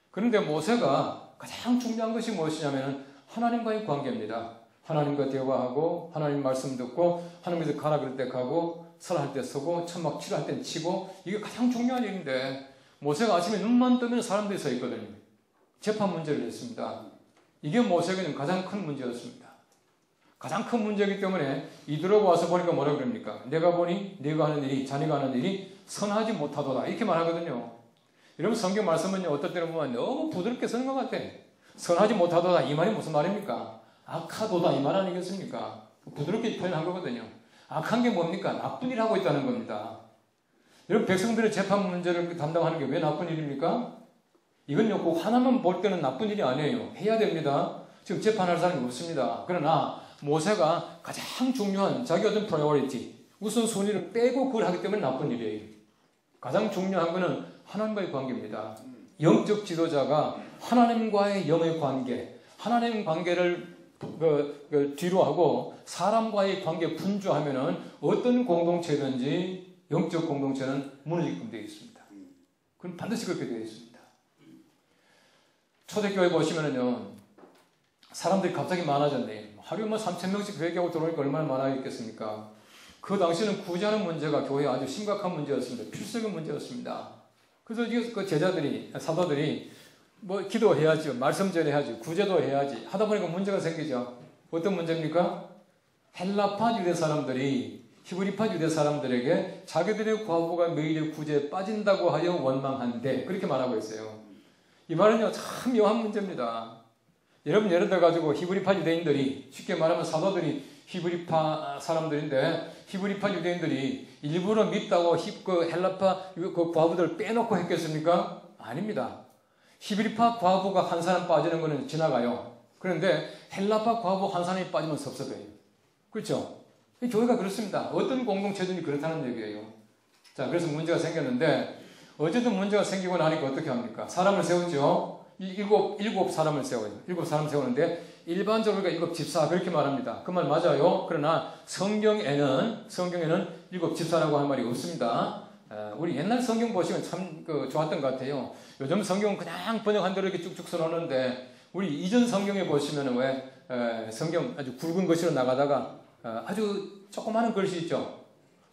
그런데 모세가 가장 중요한 것이 무엇이냐면 하나님과의 관계입니다. 하나님과 대화하고 하나님 말씀 듣고 하나님께서 가라 그럴 때 가고 서라 할 때 서고 천막 치라 할 때 치고 이게 가장 중요한 일인데 모세가 아침에 눈만 뜨면 사람들이 서 있거든요. 재판 문제를 냈습니다. 이게 모세에게는 가장 큰 문제였습니다. 가장 큰 문제이기 때문에 이들하고 와서 보니까 뭐라 그럽니까? 내가 보니 네가 하는 일이 자네가 하는 일이 선하지 못하도다 이렇게 말하거든요. 여러분 성경 말씀은요 어떨 때는 보면 너무 부드럽게 쓰는 것 같아. 선하지 못하도다 이 말이 무슨 말입니까? 악하도다 이 말 아니겠습니까? 부드럽게 표현한 거거든요. 악한 게 뭡니까? 나쁜 일 하고 있다는 겁니다. 여러분 백성들의 재판 문제를 담당하는 게 왜 나쁜 일입니까? 이건요 꼭 하나만 볼 때는 나쁜 일이 아니에요. 해야 됩니다. 지금 재판할 사람이 없습니다. 그러나 모세가 가장 중요한 자기 어떤 프라이어리티 우선순위를 빼고 그걸 하기 때문에 나쁜 일이에요. 가장 중요한 것은 하나님과의 관계입니다. 영적 지도자가 하나님과의 영의 관계, 하나님 관계를 뒤로 하고 사람과의 관계 분주하면은 어떤 공동체든지 영적 공동체는 무너지게끔 되어 있습니다. 그럼 반드시 그렇게 되어 있습니다. 초대교회 보시면은요, 사람들이 갑자기 많아졌네. 하루에 3,000명씩 회개하고 들어오니까 얼마나 많아졌겠습니까? 그 당시에는 구제하는 문제가 교회에 아주 심각한 문제였습니다. 필수적인 문제였습니다. 그래서 그 제자들이, 사도들이 기도해야지, 말씀 전해야지, 구제도 해야지 하다 보니까 문제가 생기죠. 어떤 문제입니까? 헬라파 유대 사람들이 히브리파 유대 사람들에게 자기들의 과부가 매일의 구제에 빠진다고 하여 원망한데 그렇게 말하고 있어요. 이 말은요 참 묘한 문제입니다. 여러분 예를 들어가지고 히브리파 유대인들이 쉽게 말하면 사도들이 히브리파 사람들인데 히브리파 유대인들이 일부러 믿다고 헬라파 그 과부들을 빼놓고 했겠습니까? 아닙니다. 히브리파 과부가 한 사람 빠지는 것은 지나가요. 그런데 헬라파 과부 한 사람이 빠지면 섭섭해요. 그렇죠? 교회가 그렇습니다. 어떤 공동체든지 그렇다는 얘기예요. 자, 그래서 문제가 생겼는데 어쨌든 문제가 생기고 나니까 어떻게 합니까? 사람을 세웠죠. 일곱 사람을 세워요. 7사람 세우는데 일반적으로 우리가 7집사 그렇게 말합니다. 그 말 맞아요. 그러나 성경에는 7집사라고 할 말이 없습니다. 우리 옛날 성경 보시면 참 좋았던 것 같아요. 요즘 성경은 그냥 번역한 대로 이렇게 쭉쭉 써놓는데 우리 이전 성경에 보시면 왜 성경 아주 굵은 글씨로 나가다가 아주 조그마한 글씨 있죠.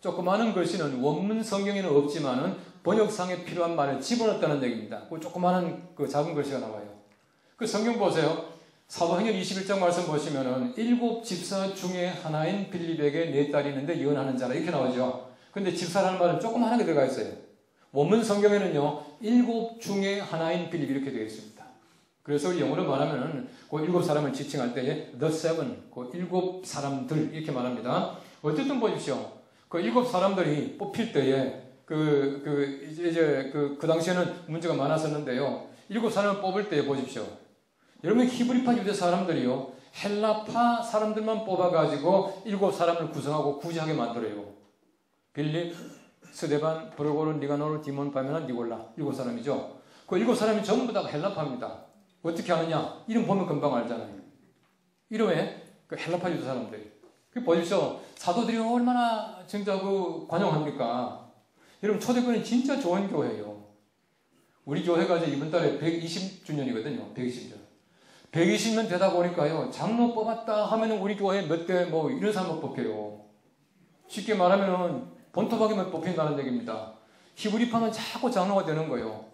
조그마한 글씨는 원문 성경에는 없지만은 번역상에 필요한 말을 집어넣었다는 얘기입니다. 그 조그마한 그 작은 글씨가 나와요. 그 성경 보세요. 사도행전 21장 말씀 보시면은 7집사 중에 하나인 빌립에게 4딸이 있는데 예언하는 자라 이렇게 나오죠. 근데 집사라는 말은 조그마하게 들어가 있어요. 원문 성경에는요 7 중에 하나인 빌립 이렇게 되어 있습니다. 그래서 우리 영어로 말하면은 그 7사람을 지칭할 때에 the seven, 그 7사람들 이렇게 말합니다. 어쨌든 보십시오. 그 7사람들이 뽑힐 때에 그 당시에는 문제가 많았었는데요. 7사람을 뽑을 때 보십시오. 여러분 히브리파 유대 사람들이요. 헬라파 사람들만 뽑아가지고 7사람을 구성하고 구제하게 만들어요. 빌립, 스데반, 브로고르, 니가노르, 디몬, 바메나, 니골라 7사람이죠. 그 7사람이 전부 다 헬라파입니다. 어떻게 하느냐? 이름 보면 금방 알잖아요. 이름에 그 헬라파 유대 사람들. 그 보십시오. 사도들이 얼마나 진짜 관용합니까? 여러분 초대교회는 진짜 좋은 교회예요. 우리 교회가 이제 이번 달에 120주년이거든요. 120년. 120년 되다 보니까요. 장로 뽑았다 하면은 우리 교회 몇 대 이런 사람만 뽑혀요. 쉽게 말하면은 본토박이만 뽑힌다는 얘기입니다. 히브리파는 자꾸 장로가 되는 거예요.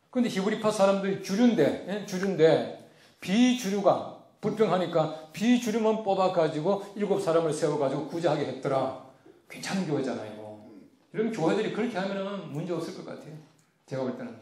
근데 히브리파 사람들이 주류인데 비주류가 불평하니까 비주류만 뽑아가지고 7사람을 세워가지고 구제하게 했더라. 괜찮은 교회잖아요. 이런 교회들이 그렇게 하면은 문제 없을 것 같아요. 제가 볼 때는.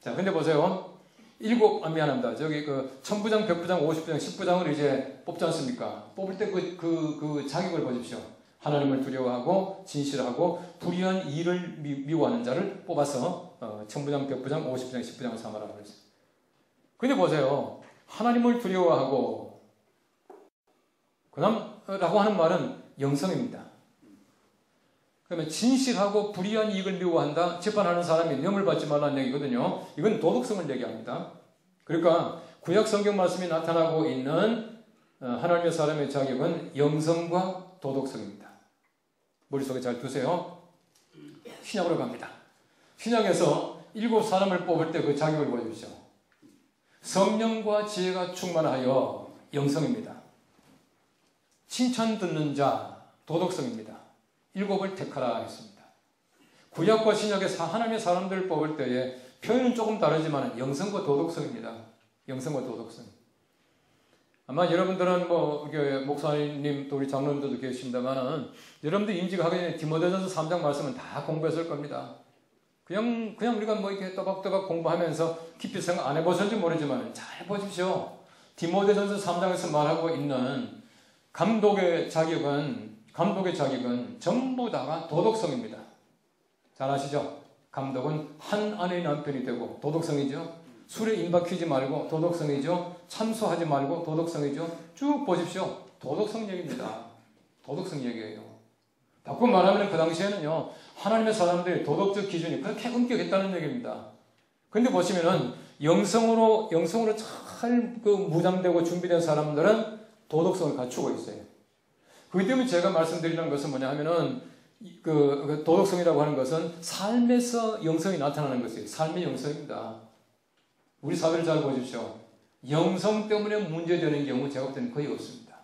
자, 근데 보세요. 미안합니다. 저기 천부장, 백부장, 50부장, 10부장을 이제 뽑지 않습니까? 뽑을 때 그 자격을 보십시오. 하나님을 두려워하고 진실하고 불의한 일을 미워하는 자를 뽑아서 천부장, 백부장, 50부장, 10부장을 삼아라고 그랬어요. 근데 보세요. 하나님을 두려워하고 라고 하는 말은 영성입니다. 그러면 진실하고 불의한 이익을 미워한다. 재판하는 사람이 명을 받지 말라는 얘기거든요. 이건 도덕성을 얘기합니다. 그러니까 구약 성경 말씀이 나타나고 있는 하나님의 사람의 자격은 영성과 도덕성입니다. 머릿속에 잘 두세요. 신약으로 갑니다. 신약에서 7사람을 뽑을 때 그 자격을 보여주시죠. 성령과 지혜가 충만하여 영성입니다. 칭찬 듣는 자 도덕성입니다. 7을 택하라 했습니다. 구약과 신약의 하나님의 사람들을 뽑을 때에 표현은 조금 다르지만 영성과 도덕성입니다. 영성과 도덕성. 아마 여러분들은 목사님 또 우리 장로님들도 계십니다만은 여러분들 임직하기 전에 디모데전서 3장 말씀은 다 공부했을 겁니다. 그냥 우리가 이렇게 또박또박 공부하면서 깊이 생각 안 해보셨는지 모르지만 잘 보십시오. 디모데전서 3장에서 말하고 있는 감독의 자격은 전부 다가 도덕성입니다. 잘 아시죠? 감독은 한 아내의 남편이 되고 도덕성이죠. 술에 임박히지 말고 도덕성이죠. 참소하지 말고 도덕성이죠. 쭉 보십시오. 도덕성 얘기입니다. 도덕성 얘기예요. 바꿔 말하면 그 당시에는요, 하나님의 사람들의 도덕적 기준이 그렇게 엄격했다는 얘기입니다. 근데 보시면은 영성으로 잘 무장되고 준비된 사람들은 도덕성을 갖추고 있어요. 그렇기 때문에 제가 말씀드리는 것은 뭐냐 하면은 그 도덕성이라고 하는 것은 삶에서 영성이 나타나는 것이에요. 삶의 영성입니다. 우리 사회를 잘 보십시오. 영성 때문에 문제되는 경우 제가 볼 때는 거의 없습니다.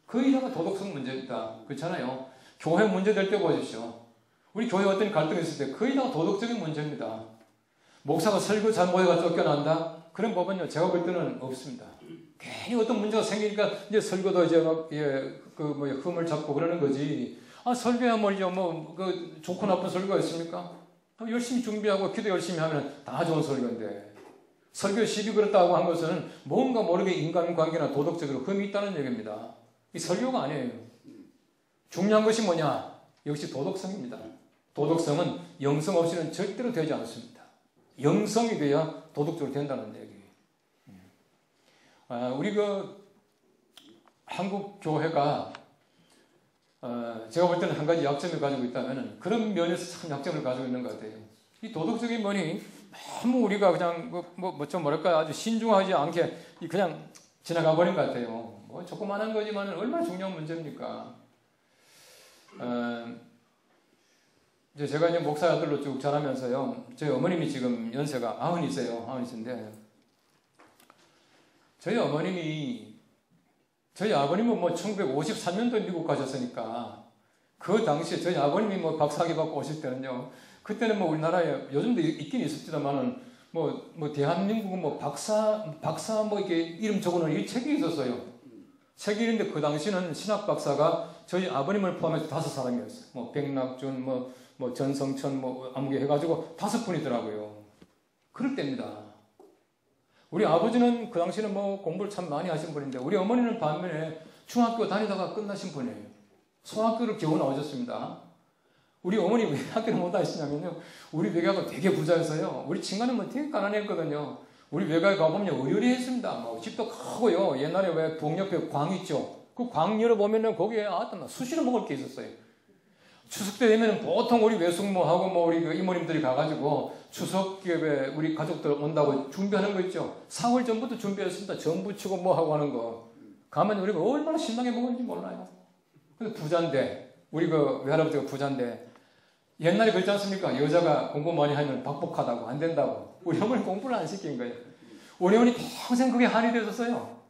거의 다가 도덕성 문제입니다. 그렇잖아요. 교회 문제될 때 보십시오. 우리 교회 어떤 갈등이 있을 때 거의 다 도덕적인 문제입니다. 목사가 설교 잘못해가 쫓겨난다? 그런 법은요, 제가 볼 때는 없습니다. 괜히 어떤 문제가 생기니까 이제 설교도 이제 흠을 잡고 그러는 거지. 설교야 좋고 나쁜 설교가 있습니까? 열심히 준비하고 기도 열심히 하면 다 좋은 설교인데. 설교 시비 그렇다고 한 것은 뭔가 모르게 인간관계나 도덕적으로 흠이 있다는 얘기입니다. 이 설교가 아니에요. 중요한 것이 뭐냐? 역시 도덕성입니다. 도덕성은 영성 없이는 절대로 되지 않습니다. 영성이 돼야 도덕적으로 된다는 얘기. 우리 한국 교회가 제가 볼 때는 한 가지 약점을 가지고 있다면 그런 면에서 참 약점을 가지고 있는 것 같아요. 이 도덕적인 면이 너무 우리가 그냥 아주 신중하지 않게 그냥 지나가 버린 것 같아요. 조그만한 거지만 얼마나 중요한 문제입니까? 이제 제가 이제 목사 아들로 쭉 자라면서요. 저희 어머님이 지금 연세가 90이세요. 90인데 저희 아버님은 1953년도에 미국 가셨으니까 그 당시에 저희 아버님이 박사학위 받고 오실 때는요. 그때는 우리나라에 요즘도 있긴 있었지만은 대한민국은 박사 이렇게 이름 적어놓은 이 책이 있었어요. 책이 있는데 그 당시는 신학 박사가 저희 아버님을 포함해서 5사람이었어요. 백낙준, 전성천, 아무개 해가지고 5분이더라고요. 그럴 때입니다. 우리 아버지는 그 당시는 공부를 참 많이 하신 분인데 우리 어머니는 반면에 중학교 다니다가 끝나신 분이에요. 소학교를 겨우 나오셨습니다. 우리 어머니 왜 학교를 못 다니시냐면요. 우리 외가가 되게 부자여서요. 우리 친구는 되게 가난했거든요. 우리 외가에 가보면 의열이했습니다. 집도 크고요. 옛날에 왜 부엌 옆에 광 있죠. 그 광 열어보면은 거기에 수시로 먹을 게 있었어요. 추석 때 되면 보통 우리 외숙모하고 우리 이모님들이 가가지고 추석에 우리 가족들 온다고 준비하는 거 있죠. 4월 전부터 준비했습니다. 전 부치고 하고 하는 거. 가면 우리가 얼마나 신나게 먹었는지 몰라요. 근데 부자인데, 우리 외할아버지가 부자인데, 옛날에 그랬지 않습니까? 여자가 공부 많이 하면 박복하다고, 안 된다고. 우리 어머니 공부를 안 시킨 거예요. 우리 어머니 평생 그게 한이 되었어요.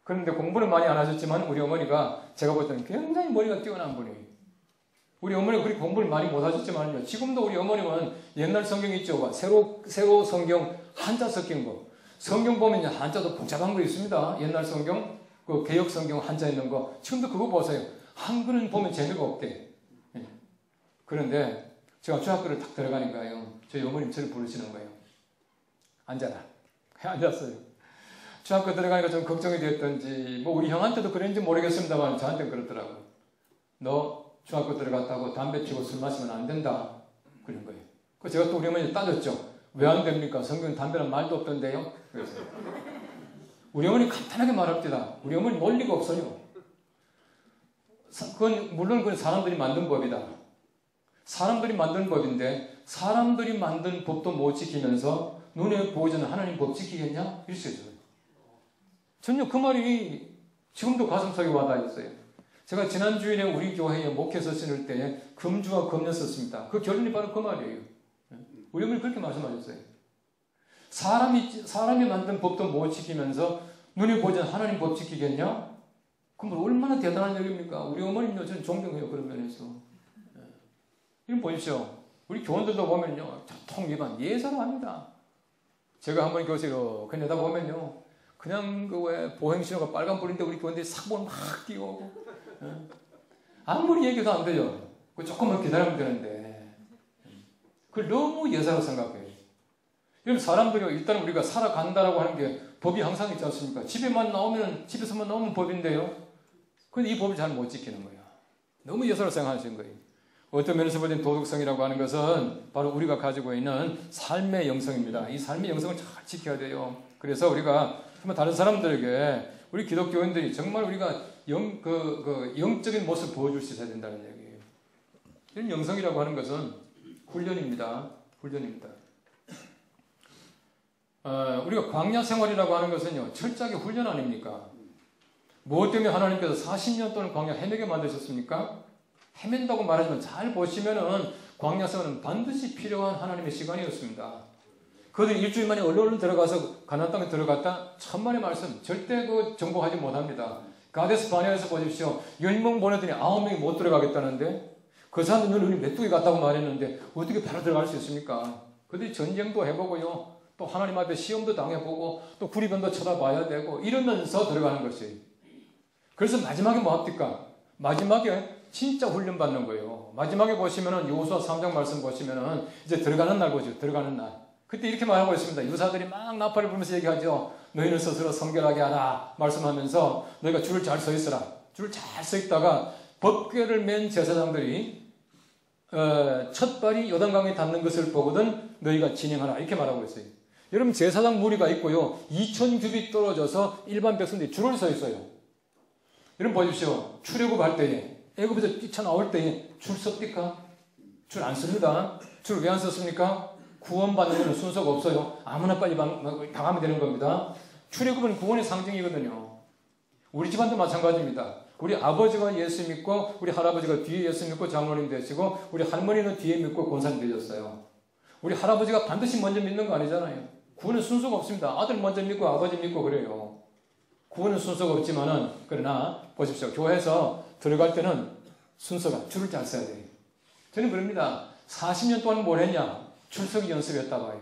그런데 공부는 많이 안 하셨지만 우리 어머니가 제가 볼 때는 굉장히 머리가 뛰어난 분이에요. 우리 어머니가 그렇게 공부를 많이 못 하셨지만요. 지금도 우리 어머님은 옛날 성경 있죠. 새로 성경 한자 섞인 거. 성경 보면 한자도 복잡한 거 있습니다. 옛날 성경, 개혁 성경 한자 있는 거. 지금도 그거 보세요. 한글은 보면 재미가 없대. 그런데 제가 중학교를 딱 들어가니까요. 저희 어머님 저를 부르시는 거예요. 앉아라. 앉았어요. 중학교 들어가니까 좀 걱정이 됐던지 우리 형한테도 그랬는지 모르겠습니다만 저한테는 그렇더라고요. 너 중학교 들어갔다고 담배 피고 술 마시면 안 된다. 그런 거예요. 그래서 제가 또 우리 어머니 따졌죠. 왜 안 됩니까? 성경 담배는 말도 없던데요. 그래서 우리 어머니 간단하게 말합니다. 우리 어머니 논리가 없어요. 물론 그건 사람들이 만든 법이다. 사람들이 만든 법인데 사람들이 만든 법도 못 지키면서 눈에 보이지 않는 하나님 법 지키겠냐? 이럴 수 있어요. 전혀 그 말이 지금도 가슴속에 와닿아 있어요. 제가 지난 주일에 우리 교회에 목회 서신을 때 금주와 금년 썼습니다. 그 결론이 바로 그 말이에요. 우리 어머니 그렇게 말씀하셨어요. 사람이 만든 법도 못 지키면서 눈이 보이지 않는 하나님 법 지키겠냐? 그럼 얼마나 대단한 일입니까? 우리 어머니는요, 저는 존경해요, 그런 면에서. 이건 보십시오. 우리 교원들도 보면요, 교통 위반 예사로 합니다. 제가 한번 교실에 이렇게 내다보면요, 그냥 그 왜 보행신호가 빨간불인데 우리 교원들이 사고를 막 뛰어오고, 아무리 얘기도 안 돼요. 조금만 기다리면 되는데, 그걸 너무 예사로 생각해요. 이런 사람들이 일단 우리가 살아간다라고 하는 게 법이 항상 있지 않습니까? 집에서만 나오면 법인데요. 근데 이 법을 잘 못 지키는 거예요. 너무 예사로 생각하시는 거예요. 어떤 면에서 보면 도덕성이라고 하는 것은 바로 우리가 가지고 있는 삶의 영성입니다. 이 삶의 영성을 잘 지켜야 돼요. 그래서 우리가 다른 사람들에게 우리 기독교인들이 정말 우리가 영적인 모습을 보여줄 수 있어야 된다는 얘기예요. 이런 영성이라고 하는 것은 훈련입니다. 훈련입니다. 우리가 광야 생활이라고 하는 것은요, 철저하게 훈련 아닙니까? 무엇 때문에 하나님께서 40년 동안 광야 헤매게 만드셨습니까? 헤맨다고 말하지만 잘 보시면은 광야 생활은 반드시 필요한 하나님의 시간이었습니다. 그들이 일주일 만에 얼른 들어가서 가나안 땅에 들어갔다 천만의 말씀 절대 정복하지 못합니다. 가데스 바네아에서 보십시오. 10명 보내더니 9명이 못 들어가겠다는데 그 사람들 눈이 메뚜기 같다고 말했는데 어떻게 바로 들어갈 수 있습니까? 그들이 전쟁도 해보고요. 또 하나님 앞에 시험도 당해보고 또 구리변도 쳐다봐야 되고 이러면서 들어가는 것이. 그래서 마지막에 뭐 합니까? 마지막에 진짜 훈련받는 거예요. 마지막에 보시면은 여호수아 3장 말씀 보시면은 이제 들어가는 날 보죠. 들어가는 날. 그때 이렇게 말하고 있습니다. 유사들이 막 나팔을 불면서 얘기하죠. 너희는 스스로 성결하게 하라 말씀하면서 너희가 줄을 잘 서 있어라. 줄을 잘 서 있다가 법궤를 맨 제사장들이 첫 발이 요단강에 닿는 것을 보거든 너희가 진행하라 이렇게 말하고 있어요. 여러분 제사장 무리가 있고요. 2000규빗 떨어져서 일반 백성들이 줄을 서 있어요. 여러분 보십시오. 출애굽할 때에 애굽에서 뛰쳐나올 때에 줄 섭니까? 줄 안 씁니다. 줄 왜 안 썼습니까? 구원받는 것은 순서가 없어요. 아무나 빨리 당하면 되는 겁니다. 출애굽은 구원의 상징이거든요. 우리 집안도 마찬가지입니다. 우리 아버지가 예수 믿고 우리 할아버지가 뒤에 예수 믿고 장로님 되시고 우리 할머니는 뒤에 믿고 권사님 되셨어요. 우리 할아버지가 반드시 먼저 믿는 거 아니잖아요. 구원은 순서가 없습니다. 아들 먼저 믿고 아버지 믿고 그래요. 구원은 순서가 없지만은 그러나 보십시오. 교회에서 들어갈 때는 순서가 줄을 잘 서야 돼요. 저는 그럽니다. 40년 동안 뭘 했냐? 줄서기 연습했다 봐요.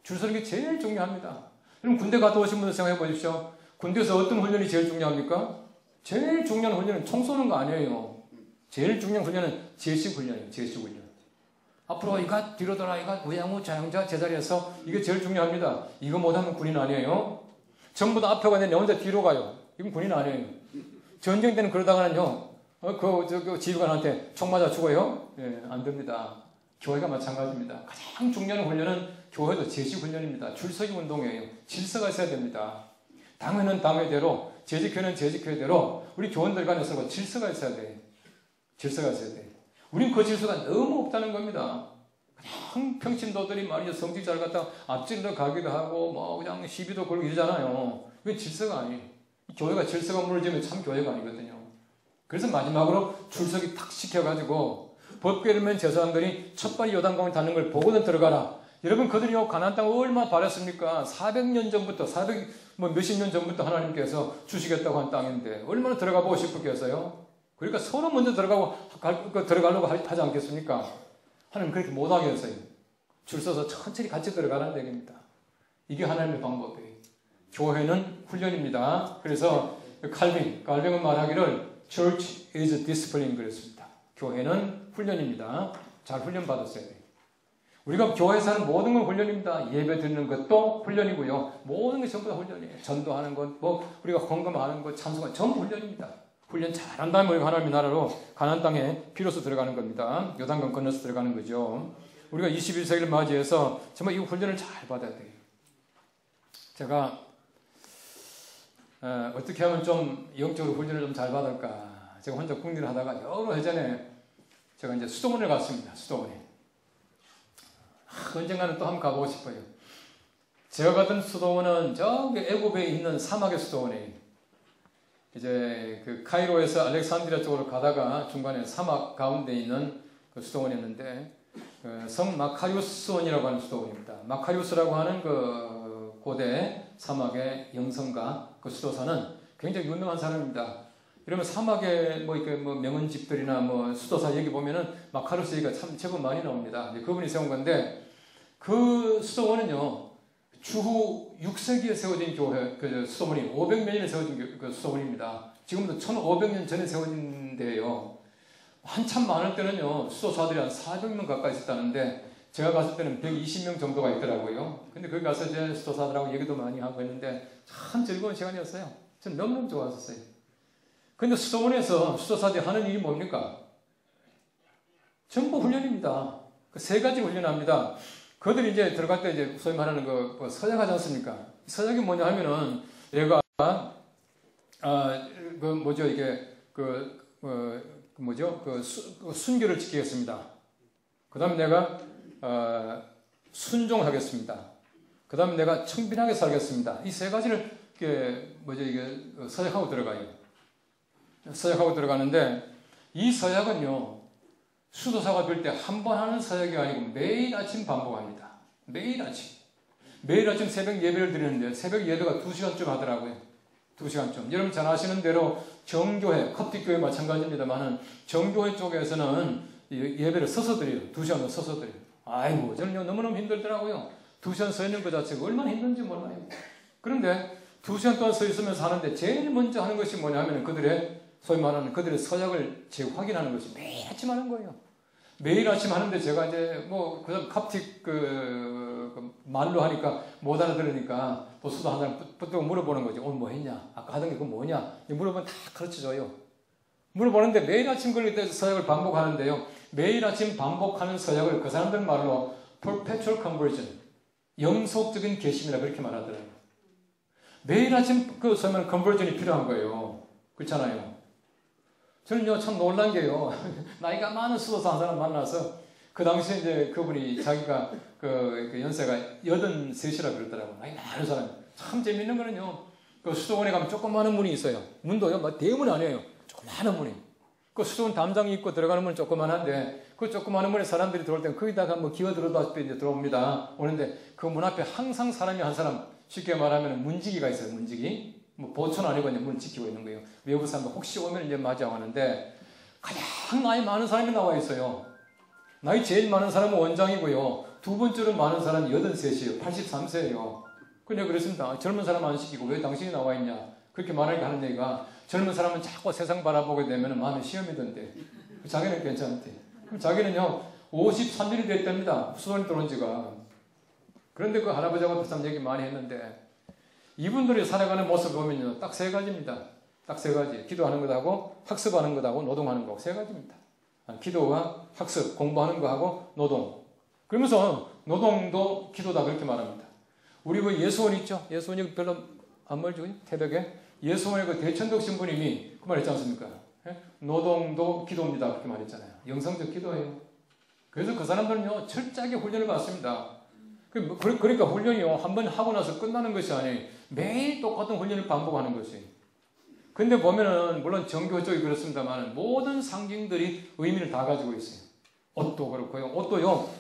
줄서기 제일 중요합니다. 그럼 군대 갔다 오신 분들 생각해 보십시오. 군대에서 어떤 훈련이 제일 중요합니까? 제일 중요한 훈련은 총 쏘는 거 아니에요. 제일 중요한 훈련은 제식 훈련이에요. 제식 훈련. 앞으로 이가 뒤로 돌아 이가 우양우 좌양자 제자리에서 이게 제일 중요합니다. 이거 못하면 군인 아니에요. 전부 다 앞에 가는데 내 혼자 뒤로 가요. 이건 군인 아니에요. 전쟁 때는 그러다가는요. 그 지휘관한테 총 맞아 죽어요. 예, 안 됩니다. 교회가 마찬가지입니다. 가장 중요한 훈련은 교회도 제식 훈련입니다. 줄서기 운동이에요. 질서가 있어야 됩니다. 당회는 당회대로, 재직회는 재직회대로 우리 교원들 간에 서로 질서가 있어야 돼. 질서가 있어야 돼. 우린 그 질서가 너무 없다는 겁니다. 그냥 평신도들이 말이죠. 성질 잘 갖다 앞질러 가기도 하고 뭐 그냥 시비도 걸고 이러잖아요. 이건 질서가 아니에요. 교회가 질서가 무너지면 참 교회가 아니거든요. 그래서 마지막으로 줄서기 탁 시켜가지고 법궤를 맨 제사장들이 첫 발이 요단강에 닿는 걸 보고는 들어가라. 여러분 그들이요 가나안 땅을 얼마나 바랬습니까? 400년 전부터 몇십 년 전부터 하나님께서 주시겠다고 한 땅인데 얼마나 들어가 보고 싶었겠어요? 그러니까 서로 먼저 들어가려고 하지 않겠습니까? 하나님 그렇게 못하게 했어요. 줄 서서 천천히 같이 들어가라는 얘기입니다. 이게 하나님의 방법이에요. 교회는 훈련입니다. 그래서 칼빈은 말하기를 Church is discipline 그랬습니다. 교회는 훈련입니다. 잘 훈련받았어야 돼요. 우리가 교회에서 하는 모든 건 훈련입니다. 예배 드리는 것도 훈련이고요. 모든 게 전부 다 훈련이에요. 전도하는 것, 우리가 헌금하는 것, 참석하는 것, 전부 훈련입니다. 훈련 잘한 다음에 우리가 하나님의 나라로 가나안 땅에 비로소 들어가는 겁니다. 요단강 건너서 들어가는 거죠. 우리가 21세기를 맞이해서 정말 이 훈련을 잘 받아야 돼요. 제가 어떻게 하면 좀 영적으로 훈련을 좀 잘 받을까? 제가 혼자 궁리를 하다가 여러 해 전에 제가 이제 수도원을 갔습니다. 수도원에. 언젠가는 또 한번 가보고 싶어요. 제가 갔던 수도원은 저기 애굽에 있는 사막의 수도원이에요. 이제 그 카이로에서 알렉산드리아 쪽으로 가다가 중간에 사막 가운데 있는 그 수도원이었는데 성 마카리우스원이라고 하는 수도원입니다. 마카리우스라고 하는 그 고대 사막의 영성가 그 수도사는 굉장히 유명한 사람입니다. 이러면 사막에 뭐 이렇게 뭐 명언집들이나 뭐 수도사 얘기 보면은 마카리우스 얘기가 참 제법 많이 나옵니다. 그분이 세운 건데 그 수도원은요 주후 6세기에 세워진 교회 그 수도원이 500몇 년에 세워진 그 수도원입니다. 지금도 1500년 전에 세워진 데예요. 한참 많을 때는요 수도사들이 한 400명 가까이 있었다는데 제가 갔을 때는 120명 정도가 있더라고요. 근데 거기 가서 이제 수도사들하고 얘기도 많이 하고 했는데 참 즐거운 시간이었어요. 저는 너무너무 좋았었어요. 근데 수도원에서 수도사들이 하는 일이 뭡니까? 전부 훈련입니다. 그 세 가지 훈련합니다. 그들이 이제 들어갈 때 이제 소위 말하는 그 서약하지 않습니까? 서약이 뭐냐 하면은 얘가 그 뭐죠 이게 순교를 지키겠습니다. 그 다음에 내가 순종하겠습니다. 그 다음에 내가 청빈하게 살겠습니다. 이 세 가지를 이게 서약하고 들어가요. 서약하고 들어가는데 이 서약은요 수도사가 될 때 한 번 하는 서약이 아니고 매일 아침 반복합니다. 매일 아침 새벽 예배를 드리는데 새벽 예배가 2시간쯤 하더라고요. 2시간쯤. 여러분 잘 아시는 대로 정교회, 컵틱교회 마찬가지입니다만은 정교회 쪽에서는 예배를 서서 드려요. 2시간을 서서 드려요. 아이고 저는 너무너무 힘들더라고요. 2시간 서 있는 것 자체가 얼마나 힘든지 몰라요. 그런데 2시간 동안 서 있으면서 하는데 제일 먼저 하는 것이 뭐냐면 그들의 소위 말하는 그들의 서약을 재확인하는 것이 매일 아침 하는 거예요. 매일 아침 하는데 제가 이제 그다음 캅틱 말로 하니까 못 알아들으니까 보수도 한 사람 붙들고 물어보는 거죠. 오늘 뭐 했냐? 아까 하던 게 그거 뭐냐? 물어보면 다 가르쳐줘요. 물어보는데 매일 아침 그럴 때 서약을 반복하는데요. 매일 아침 반복하는 서약을 그 사람들 말로 perpetual conversion, 영속적인 계심이라 그렇게 말하더라고요. 매일 아침 그 소위 말하는 컨버전이 필요한 거예요. 그렇잖아요. 저는요, 참 놀란 게요. 나이가 많은 수도사 한 사람 만나서, 그 당시에 이제 그분이 자기가 그 연세가 83이라 그러더라고요. 나이 많은 사람. 참 재밌는 거는요, 그 수도원에 가면 조그마한 문이 있어요. 문도요, 막 대문 아니에요. 조그마한 문이. 그 수도원 담장이 있고 들어가는 문은 조그마한데, 그 조그마한 문에 사람들이 들어올 때는 거기다가 뭐 기어 들어다시피 이제 들어옵니다. 오는데 그 문 앞에 항상 사람이 한 사람, 쉽게 말하면 문지기가 있어요, 문지기. 뭐 보초는 아니고 이제 문을 지키고 있는 거예요. 외부 사람들 혹시 오면 이제 맞이하는데 가장 나이 많은 사람이 나와 있어요. 나이 제일 많은 사람은 원장이고요. 두 번째로 많은 사람이 83이에요. 83세예요. 근데 그랬습니다. 젊은 사람 안 시키고 왜 당신이 나와 있냐? 그렇게 말하니까 하는 얘기가 젊은 사람은 자꾸 세상 바라보게 되면 마음에 시험이던데 자기는 괜찮대. 그럼 자기는요 53일이 됐답니다. 수도원에 들어온 지가. 그런데 그 할아버지하고 참 얘기 많이 했는데 이분들이 살아가는 모습을 보면요. 딱 세 가지입니다. 딱 세 가지. 기도하는 것하고 학습하는 것하고 노동하는 거 세 가지입니다. 기도와 학습, 공부하는 거하고 노동. 그러면서 노동도 기도다 그렇게 말합니다. 우리 그 예수원 있죠? 예수원이 별로 안 멀죠? 태백에. 예수원의 그 대천덕 신부님이 그 말 했지 않습니까? 노동도 기도입니다. 그렇게 말했잖아요. 영성적 기도예요. 그래서 그 사람들은요. 철저하게 훈련을 받습니다. 그러니까 훈련이요. 한 번 하고 나서 끝나는 것이 아니에요. 매일 똑같은 훈련을 반복하는 것이에요. 근데 보면은, 물론 정교 쪽이 그렇습니다만, 모든 상징들이 의미를 다 가지고 있어요. 옷도 그렇고요. 옷도요,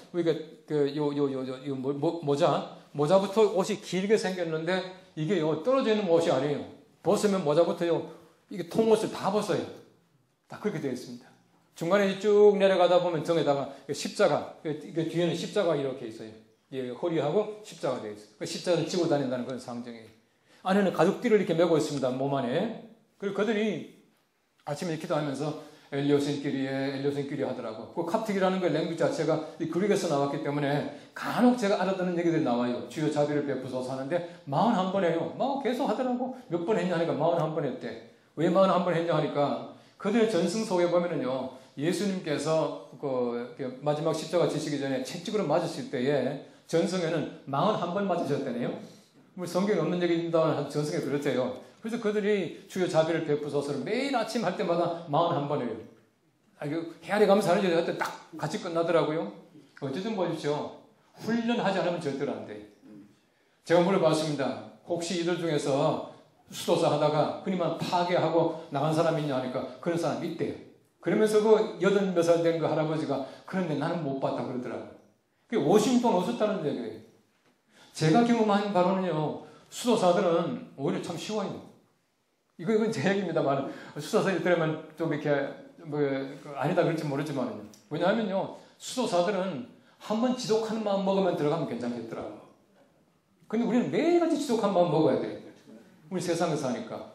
모자부터 옷이 길게 생겼는데, 이게요, 떨어져 있는 옷이 아니에요. 벗으면 모자부터요, 이게 통옷을 다 벗어요. 다 그렇게 되어 있습니다. 중간에 쭉 내려가다 보면 정에다가 십자가, 이게 뒤에는 십자가 이렇게 있어요. 예, 허리하고 십자가 되어 있어요. 그 십자가를 지고 다닌다는 그런 상징이에요. 안에는 가죽띠를 이렇게 메고 있습니다. 몸 안에. 그리고 그들이 아침에 기도하면서 엘리오신끼리 하더라고. 그 캅틱이라는 그 랭귀지 자체가 그릭에서 나왔기 때문에 간혹 제가 알아듣는 얘기들이 나와요. 주여 자비를 베푸소서 하는데 41번 해요. 계속 하더라고. 몇 번 했냐 하니까 41번 했대. 왜 41번 했냐 하니까 그들의 전승 속에 보면은요. 예수님께서 그 마지막 십자가 지시기 전에 채찍으로 맞으실 때에 전승에는 41번 맞으셨다네요. 뭐 성경에 없는 얘기입니다만 전승에 그렇대요. 그래서 그들이 주여 자비를 베푸소서를 매일 아침 할 때마다 41번이에요. 헤아려 가면서 하는 일을 할 때 딱 같이 끝나더라고요. 어쨌든 보십시오. 훈련하지 않으면 절대로 안 돼. 제가 물어봤습니다. 혹시 이들 중에서 수도사 하다가 그니만 파괴하고 나간 사람이 있냐 하니까 그런 사람이 있대요. 그러면서 그 80몇 살 된 그 할아버지가 그런데 나는 못 봤다 그러더라고요. 그게 오심돈 없었다는 얘기예요. 제가 경험한 바로는요, 수도사들은 오히려 참 쉬워요. 이건 제 얘기입니다만, 수도사들 들으면 좀 이렇게, 아니다 그럴지 모르지만요. 왜냐하면요, 수도사들은 한번 지독한 마음 먹으면 들어가면 괜찮겠더라고요. 근데 우리는 매일같이 지독한 마음 먹어야 돼요. 우리 세상에 사니까.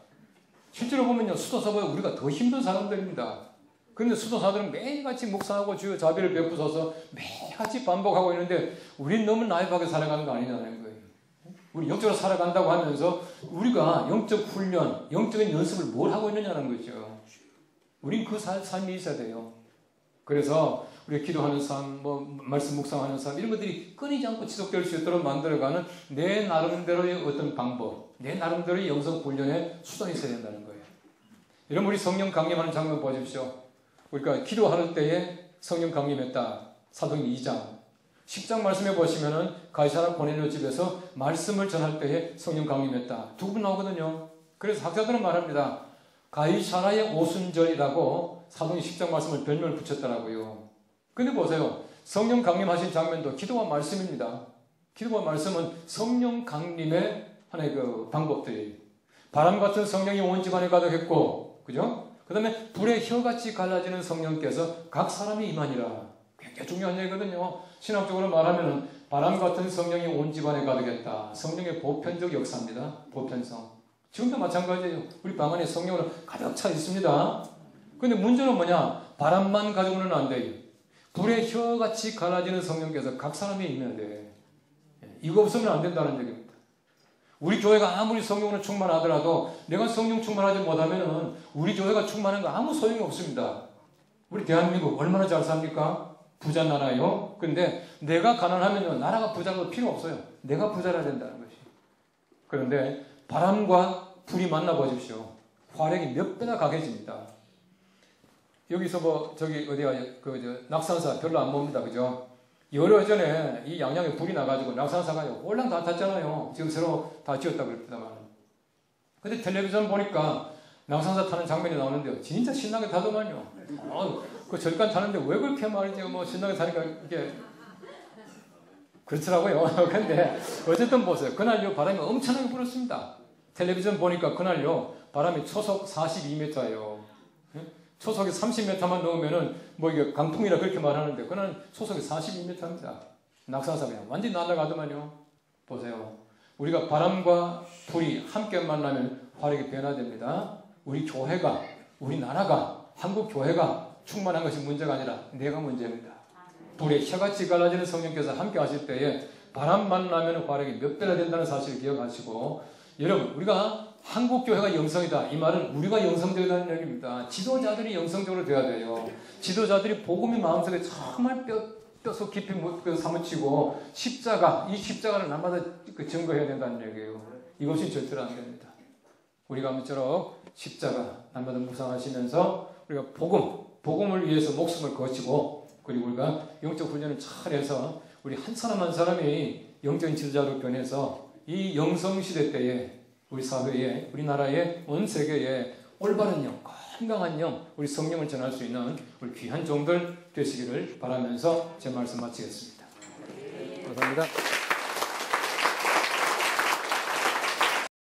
실제로 보면요, 수도사보다 우리가 더 힘든 사람들입니다. 그런데 수도사들은 매일같이 묵상하고 주여 자비를 베푸소서 매일같이 반복하고 있는데 우리는 너무 나이하게 살아가는 거 아니냐는 거예요. 우리 영적으로 살아간다고 하면서 우리가 영적 훈련, 영적인 연습을 뭘 하고 있느냐는 거죠. 우린 그 삶이 있어야 돼요. 그래서 우리가 기도하는 삶, 말씀 묵상하는 삶, 이런 것들이 끊이지 않고 지속될 수 있도록 만들어가는 내 나름대로의 어떤 방법, 내 나름대로의 영성 훈련의 수단이 있어야 된다는 거예요. 여러분, 우리 성령 강림하는 장면 보십시오. 우리가 기도할 때에 성령 강림했다. 사도행전 2장. 10장 말씀해 보시면은 가이사랴 고넬료 집에서 말씀을 전할 때에 성령 강림했다. 두 분 나오거든요. 그래서 학자들은 말합니다. 가이사랴의 오순절이라고 사도행전 10장 말씀을 별명을 붙였더라고요. 근데 보세요. 성령 강림하신 장면도 기도와 말씀입니다. 기도와 말씀은 성령 강림의 하나의 그 방법들이에요. 바람 같은 성령이 온 집안에 가득했고, 그죠? 그 다음에 불의 혀같이 갈라지는 성령께서 각 사람이 임하니라. 굉장히 중요한 얘기거든요. 신학적으로 말하면 바람 같은 성령이 온 집안에 가득했다. 성령의 보편적 역사입니다. 보편성. 지금도 마찬가지예요. 우리 방 안에 성령으로 가득 차 있습니다. 그런데 문제는 뭐냐? 바람만 가지고는 안 돼요. 불의 혀같이 갈라지는 성령께서 각 사람이 임해야 돼. 이거 없으면 안 된다는 얘기입니다. 우리 교회가 아무리 성령으로 충만하더라도 내가 성령 충만하지 못하면 우리 교회가 충만한 거 아무 소용이 없습니다. 우리 대한민국 얼마나 잘 삽니까? 부자 나라요. 근데 내가 가난하면 나라가 부자라도 필요 없어요. 내가 부자라야 된다는 것이. 그런데 바람과 불이 만나보십시오. 화력이 몇 배나 강해집니다. 여기서 어디야, 낙산사 별로 안 봅니다. 그죠? 열흘 전에 이 양양에 불이 나가지고 낙산사가 홀랑 다 탔잖아요. 지금 새로 다 지었다고 그랬다만. 근데 텔레비전 보니까 낙산사 타는 장면이 나오는데요. 진짜 신나게 타더만요. 그 절간 타는데 왜 그렇게 말이지? 신나게 타니까 이게 그렇더라고요. 근데 어쨌든 보세요. 그날요 바람이 엄청나게 불었습니다. 텔레비전 보니까 그날요 바람이 초속 42m예요. 초속이 30m만 넘으면은 이게 강풍이라 그렇게 말하는데 그날 초속이 42m입니다. 낙산사 그냥 완전히 날아가더만요. 보세요. 우리가 바람과 불이 함께 만나면 화력이 변화됩니다. 우리 교회가, 우리 나라가, 한국 교회가 충만한 것이 문제가 아니라 내가 문제입니다. 불에 혀같이 갈라지는 성령께서 함께 하실 때에 바람 만나면 화력이 몇 배나 된다는 사실을 기억하시고, 여러분 우리가 한국 교회가 영성이다. 이 말은 우리가 영성되어야하는 얘기입니다. 지도자들이 영성적으로 되어야 돼요. 지도자들이 복음이 마음속에 정말 뼈속 깊이 사무치고 이 십자가를 날마다 증거해야 된다는 얘기예요. 이것이 절대로 안 됩니다. 우리가 아무쪼록 십자가 날마다 묵상하시면서 우리가 복음을 위해서 목숨을 거치고, 그리고 우리가 영적 훈련을 잘 해서 우리 한 사람 한 사람이 영적인 지도자로 변해서 이 영성시대 때에 우리 사회에, 우리나라에, 온 세계에 올바른 영, 건강한 영, 우리 성령을 전할 수 있는 우리 귀한 종들 되시기를 바라면서 제 말씀 마치겠습니다. 감사합니다.